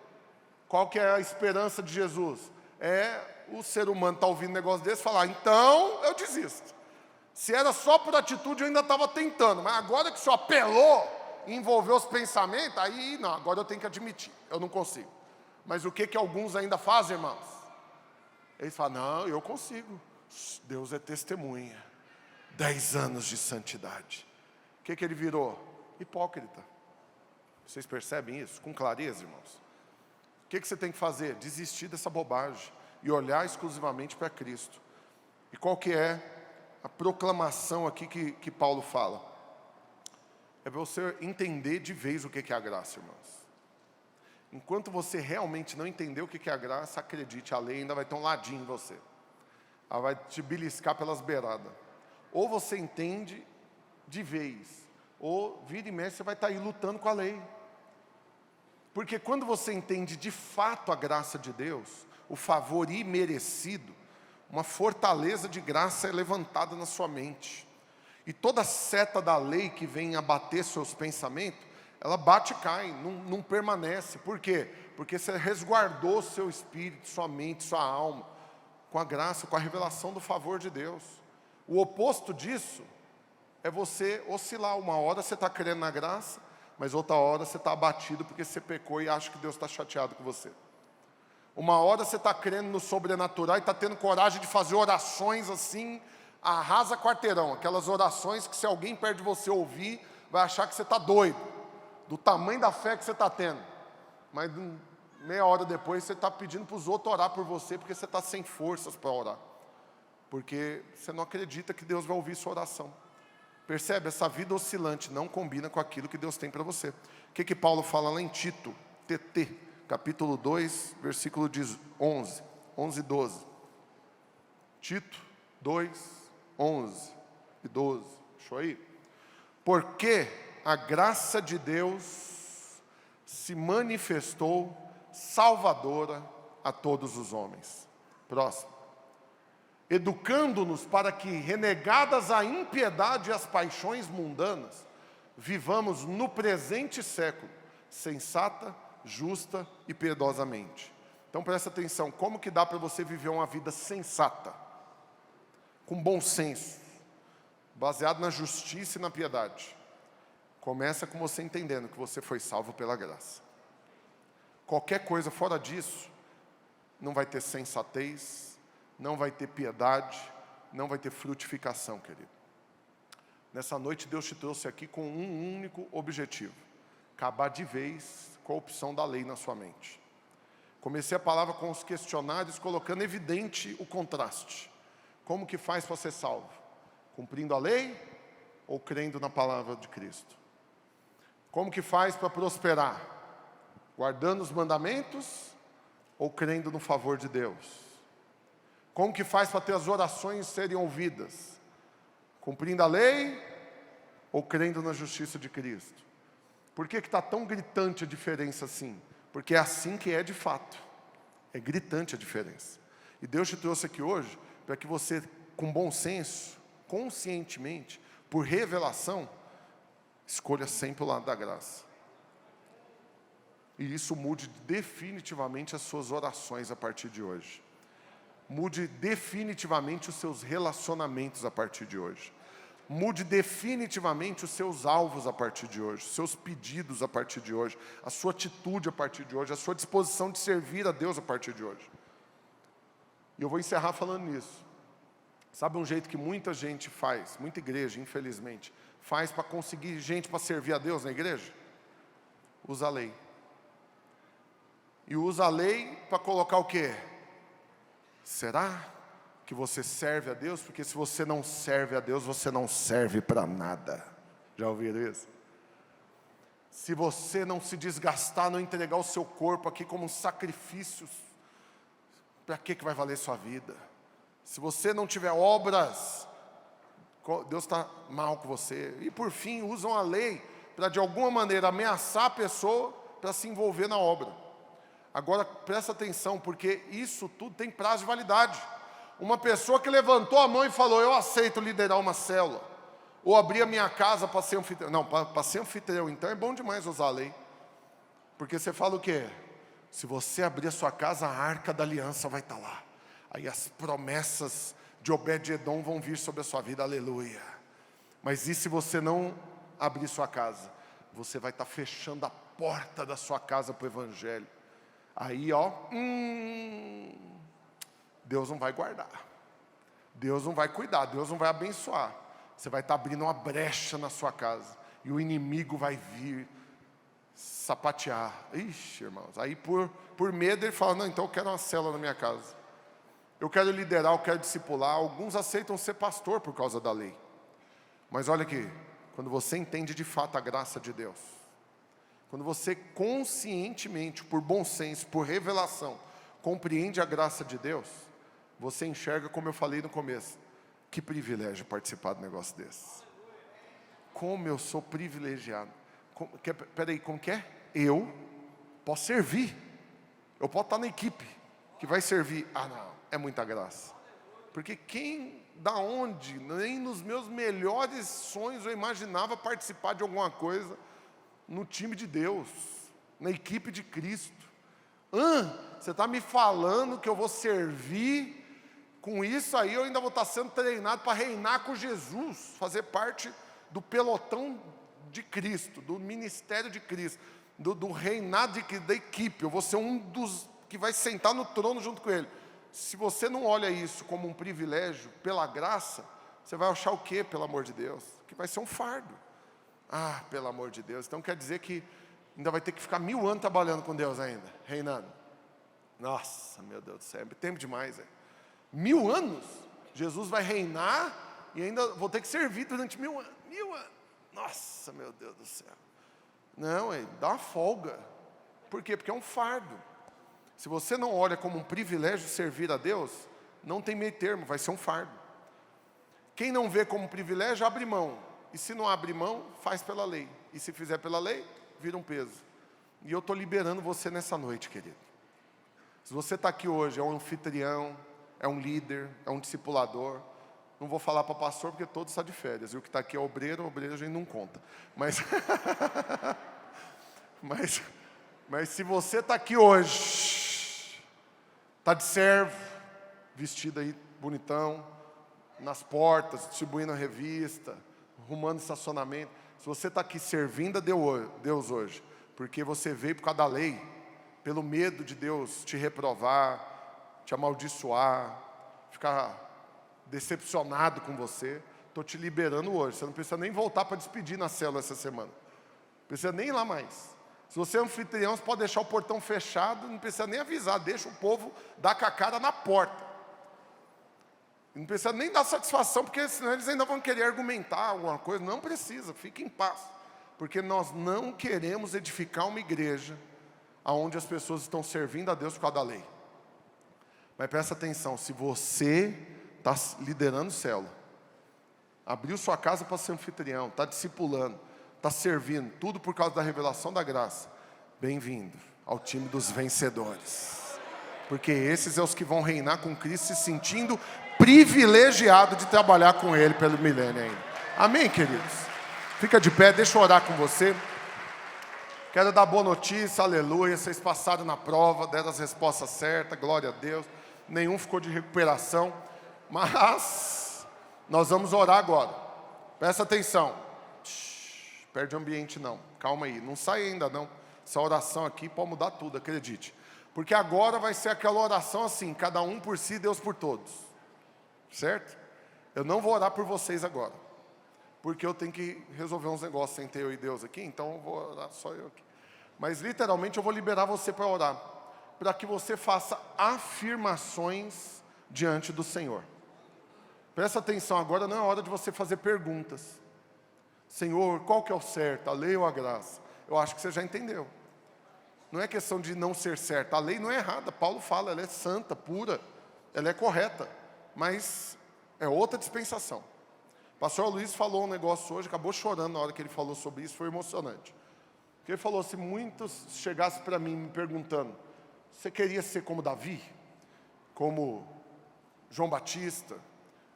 Qual que é a esperança de Jesus? É o ser humano estar ouvindo um negócio desse e falar, então eu desisto. Se era só por atitude, eu ainda estava tentando, mas agora que o senhor apelou e envolveu os pensamentos, aí não, agora eu tenho que admitir, eu não consigo. Mas o que alguns ainda fazem, irmãos? Eles falam, não, eu consigo. Deus é testemunha. 10 anos de santidade. O que ele virou? Hipócrita. Vocês percebem isso? Com clareza, irmãos. O que você tem que fazer? Desistir dessa bobagem e olhar exclusivamente para Cristo. E qual que é a proclamação aqui que Paulo fala? É você entender de vez o que é a graça, irmãos. Enquanto você realmente não entender o que é a graça, acredite, a lei ainda vai ter um ladinho em você. Ela vai te beliscar pelas beiradas. Ou você entende de vez, ou vira e mexe, você vai estar aí lutando com a lei. Porque quando você entende de fato a graça de Deus, o favor imerecido, uma fortaleza de graça é levantada na sua mente. E toda seta da lei que vem abater seus pensamentos, ela bate e cai, não permanece. Por quê? Porque você resguardou seu espírito, sua mente, sua alma, com a graça, com a revelação do favor de Deus. O oposto disso é você oscilar. Uma hora você está crendo na graça, mas outra hora você está abatido porque você pecou e acha que Deus está chateado com você. Uma hora você está crendo no sobrenatural e está tendo coragem de fazer orações assim, arrasa quarteirão. Aquelas orações que se alguém perto de você ouvir, vai achar que você está doido, do tamanho da fé que você está tendo. Mas meia hora depois você está pedindo para os outros orar por você, porque você está sem forças para orar. Porque você não acredita que Deus vai ouvir sua oração. Percebe? Essa vida oscilante não combina com aquilo que Deus tem para você. O que Paulo fala lá em Tito, TT, capítulo 2, versículo 11 e 12. Tito 2, 11 e 12. Achou aí? Porque a graça de Deus se manifestou salvadora a todos os homens. Próximo. Educando-nos para que, renegadas a impiedade e as paixões mundanas, vivamos no presente século, sensata, justa e piedosamente. Então presta atenção, como que dá para você viver uma vida sensata, com bom senso, baseado na justiça e na piedade? Começa com você entendendo que você foi salvo pela graça. Qualquer coisa fora disso, não vai ter sensatez, não vai ter piedade, não vai ter frutificação, querido. Nessa noite Deus te trouxe aqui com um único objetivo: acabar de vez com a opção da lei na sua mente. Comecei a palavra com os questionários, colocando evidente o contraste. Como que faz para ser salvo? Cumprindo a lei ou crendo na palavra de Cristo? Como que faz para prosperar? Guardando os mandamentos ou crendo no favor de Deus? Como que faz para ter as orações serem ouvidas? Cumprindo a lei ou crendo na justiça de Cristo? Por que está tão gritante a diferença assim? Porque é assim que é de fato. É gritante a diferença. E Deus te trouxe aqui hoje para que você, com bom senso, conscientemente, por revelação, escolha sempre o lado da graça. E isso mude definitivamente as suas orações a partir de hoje. Mude definitivamente os seus relacionamentos a partir de hoje. Mude definitivamente os seus alvos a partir de hoje, os seus pedidos a partir de hoje, a sua atitude a partir de hoje, a sua disposição de servir a Deus a partir de hoje. E eu vou encerrar falando nisso. Sabe um jeito que muita gente faz, muita igreja, infelizmente, faz para conseguir gente para servir a Deus na igreja? Usa a lei. E usa a lei para colocar o quê? Será que você serve a Deus? Porque se você não serve a Deus, você não serve para nada. Já ouviram isso? Se você não se desgastar, não entregar o seu corpo aqui como um sacrifício, para que vai valer sua vida? Se você não tiver obras, Deus está mal com você. E por fim, usam a lei para de alguma maneira ameaçar a pessoa para se envolver na obra. Agora presta atenção, porque isso tudo tem prazo de validade. Uma pessoa que levantou a mão e falou: eu aceito liderar uma célula, ou abrir a minha casa para ser anfitrião. Não, para ser anfitrião, então é bom demais usar a lei. Porque você fala o quê? Se você abrir a sua casa, a arca da aliança vai estar lá. Aí as promessas de Obed-Edom vão vir sobre a sua vida, aleluia. Mas e se você não abrir sua casa? Você vai estar fechando a porta da sua casa para o evangelho. Aí Deus não vai guardar, Deus não vai cuidar, Deus não vai abençoar. Você vai estar abrindo uma brecha na sua casa, e o inimigo vai vir sapatear. Ixi, irmãos, aí por medo ele fala: não, então eu quero uma célula na minha casa, eu quero liderar, eu quero discipular. Alguns aceitam ser pastor por causa da lei. Mas olha aqui, quando você entende de fato a graça de Deus, quando você conscientemente, por bom senso, por revelação, compreende a graça de Deus, você enxerga, como eu falei no começo, que privilégio participar de um negócio desse. Como eu sou privilegiado. Peraí, como que é? Eu posso servir. Eu posso estar na equipe que vai servir. Ah, não, é muita graça. Porque da onde, nem nos meus melhores sonhos eu imaginava participar de alguma coisa no time de Deus, na equipe de Cristo. Você está me falando que eu vou servir? Com isso aí eu ainda vou estar sendo treinado para reinar com Jesus, fazer parte do pelotão de Cristo, do ministério de Cristo, do reinado da equipe. Eu vou ser um dos que vai sentar no trono junto com Ele. Se você não olha isso como um privilégio, pela graça, você vai achar o quê, pelo amor de Deus? Que vai ser um fardo. Ah, pelo amor de Deus. Então quer dizer que ainda vai ter que ficar 1000 anos trabalhando com Deus ainda, reinando. Nossa, meu Deus do céu, é tempo demais. 1000 anos, Jesus vai reinar e ainda vou ter que servir durante 1000 anos. 1000 anos. Nossa, meu Deus do céu. Não, dá uma folga. Por quê? Porque é um fardo. Se você não olha como um privilégio servir a Deus, não tem meio termo, vai ser um fardo. Quem não vê como um privilégio, abre mão. E se não abre mão, faz pela lei. E se fizer pela lei, vira um peso. E eu estou liberando você nessa noite, querido. Se você está aqui hoje, é um anfitrião, é um líder, é um discipulador. Não vou falar para pastor, porque todos estão de férias. E o que está aqui é obreiro a gente não conta. Mas se você está aqui hoje, está de servo, vestido aí bonitão, nas portas, distribuindo a revista, arrumando estacionamento. Se você está aqui servindo a Deus hoje, porque você veio por causa da lei, pelo medo de Deus te reprovar, te amaldiçoar, ficar decepcionado com você, estou te liberando hoje. Você não precisa nem voltar para despedir na célula essa semana. Não precisa nem ir lá mais. Se você é anfitrião, você pode deixar o portão fechado, não precisa nem avisar, deixa o povo dar com a cara na porta. Não precisa nem dar satisfação, porque senão eles ainda vão querer argumentar alguma coisa. Não precisa, fique em paz. Porque nós não queremos edificar uma igreja onde as pessoas estão servindo a Deus por causa da lei. Mas presta atenção, se você está liderando célula, abriu sua casa para ser anfitrião, está discipulando, está servindo, tudo por causa da revelação da graça, bem-vindo ao time dos vencedores. Porque esses são os que vão reinar com Cristo, se sentindo privilegiado de trabalhar com Ele pelo milênio ainda. Amém, queridos? Fica de pé, deixa eu orar com você. Quero dar boa notícia, aleluia. Vocês passaram na prova, deram as respostas certas, glória a Deus. Nenhum ficou de recuperação. Mas nós vamos orar agora. Presta atenção. Perde o ambiente não. Calma aí, não sai ainda não. Essa oração aqui pode mudar tudo, acredite. Porque agora vai ser aquela oração assim, cada um por si, Deus por todos. Certo? Eu não vou orar por vocês agora. Porque eu tenho que resolver uns negócios sem ter eu e Deus aqui, então eu vou orar só eu aqui. Mas literalmente eu vou liberar você para orar. Para que você faça afirmações diante do Senhor. Presta atenção, agora não é hora de você fazer perguntas. Senhor, qual que é o certo, a lei ou a graça? Eu acho que você já entendeu. Não é questão de não ser certa, a lei não é errada. Paulo fala, ela é santa, pura, ela é correta. Mas é outra dispensação. O pastor Luiz falou um negócio hoje, acabou chorando na hora que ele falou sobre isso, foi emocionante. Porque ele falou, se muitos chegassem para mim me perguntando, você queria ser como Davi? Como João Batista?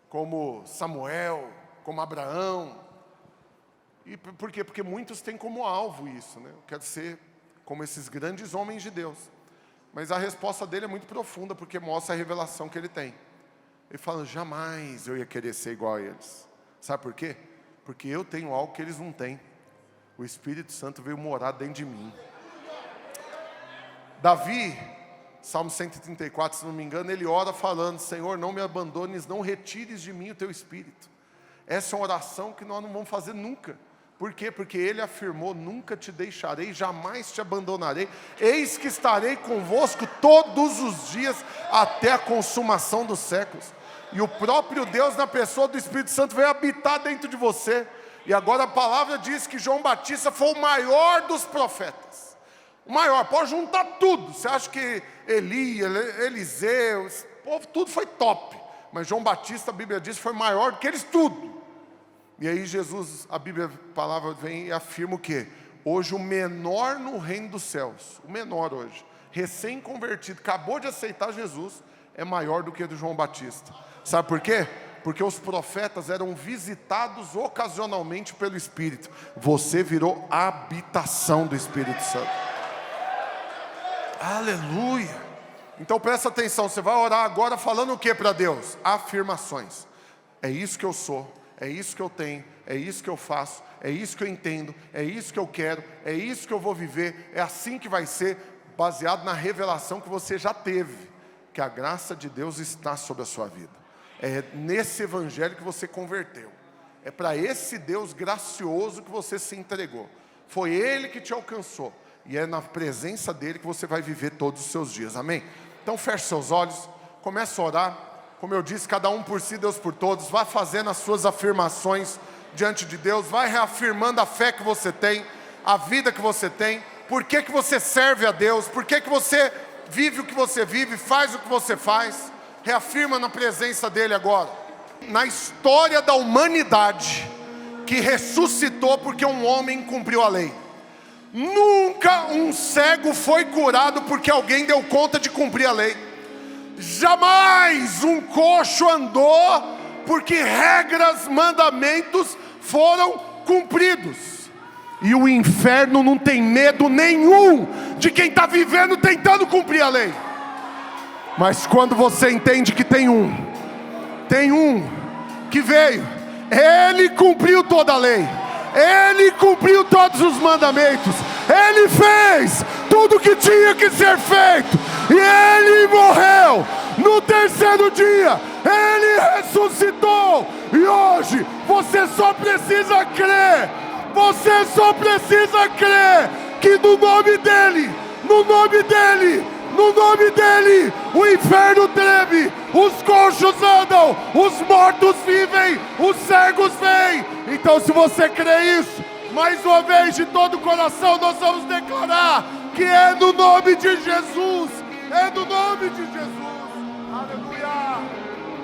Como Samuel? Como Abraão? E por quê? Porque muitos têm como alvo isso, né? Eu quero ser como esses grandes homens de Deus. Mas a resposta dele é muito profunda, porque mostra a revelação que ele tem. Ele fala, jamais eu ia querer ser igual a eles. Sabe por quê? Porque eu tenho algo que eles não têm. O Espírito Santo veio morar dentro de mim. Davi, Salmo 134, se não me engano, ele ora falando, Senhor, não me abandones, não retires de mim o teu Espírito. Essa é uma oração que nós não vamos fazer nunca. Por quê? Porque ele afirmou, nunca te deixarei, jamais te abandonarei. Eis que estarei convosco todos os dias, até a consumação dos séculos. E o próprio Deus, na pessoa do Espírito Santo, veio habitar dentro de você. E agora a palavra diz que João Batista foi o maior dos profetas. O maior, pode juntar tudo. Você acha que Eliseu, o povo, tudo foi top. Mas João Batista, a Bíblia diz, foi maior do que eles tudo. E aí Jesus, a Bíblia, a palavra vem e afirma o quê? Hoje o menor no reino dos céus, o menor hoje, recém-convertido, acabou de aceitar Jesus, é maior do que o de João Batista. Sabe por quê? Porque os profetas eram visitados ocasionalmente pelo Espírito. Você virou a habitação do Espírito Santo. Aleluia! Então presta atenção, você vai orar agora falando o que para Deus? Afirmações. É isso que eu sou, é isso que eu tenho, é isso que eu faço, é isso que eu entendo, é isso que eu quero, é isso que eu vou viver, é assim que vai ser, baseado na revelação que você já teve, que a graça de Deus está sobre a sua vida. É nesse evangelho que você converteu. É para esse Deus gracioso que você se entregou. Foi Ele que te alcançou. E é na presença dEle que você vai viver todos os seus dias. Amém? Então feche seus olhos. Comece a orar. Como eu disse, cada um por si, Deus por todos. Vá fazendo as suas afirmações diante de Deus. Vai reafirmando a fé que você tem. A vida que você tem. Por que que você serve a Deus? Por que que você vive o que você vive? Faz o que você faz? Reafirma na presença dEle agora. Na história da humanidade, que ressuscitou porque um homem cumpriu a lei. Nunca um cego foi curado porque alguém deu conta de cumprir a lei. Jamais um coxo andou porque regras, mandamentos foram cumpridos. E o inferno não tem medo nenhum de quem está vivendo tentando cumprir a lei. Mas quando você entende que tem um que veio, ele cumpriu toda a lei, ele cumpriu todos os mandamentos, ele fez tudo que tinha que ser feito, e ele morreu. No terceiro dia, ele ressuscitou, e hoje você só precisa crer, que no nome dele, o inferno treme, os coxos andam, os mortos vivem, os cegos veem. Então, se você crê isso, mais uma vez, de todo o coração, nós vamos declarar que é no nome de Jesus, aleluia.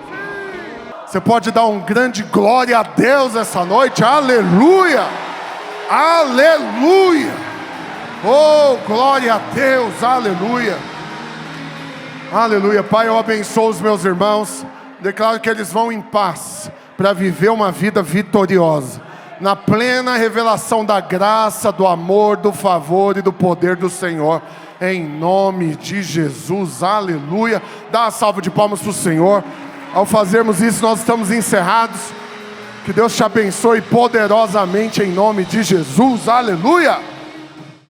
Sim. Você pode dar um grande glória a Deus essa noite, aleluia, oh, glória a Deus, aleluia. Aleluia. Pai, eu abençoo os meus irmãos, declaro que eles vão em paz para viver uma vida vitoriosa, na plena revelação da graça, do amor, do favor e do poder do Senhor, em nome de Jesus, aleluia. Dá uma salva de palmas para o Senhor. Ao fazermos isso, nós estamos encerrados. Que Deus te abençoe poderosamente em nome de Jesus, aleluia.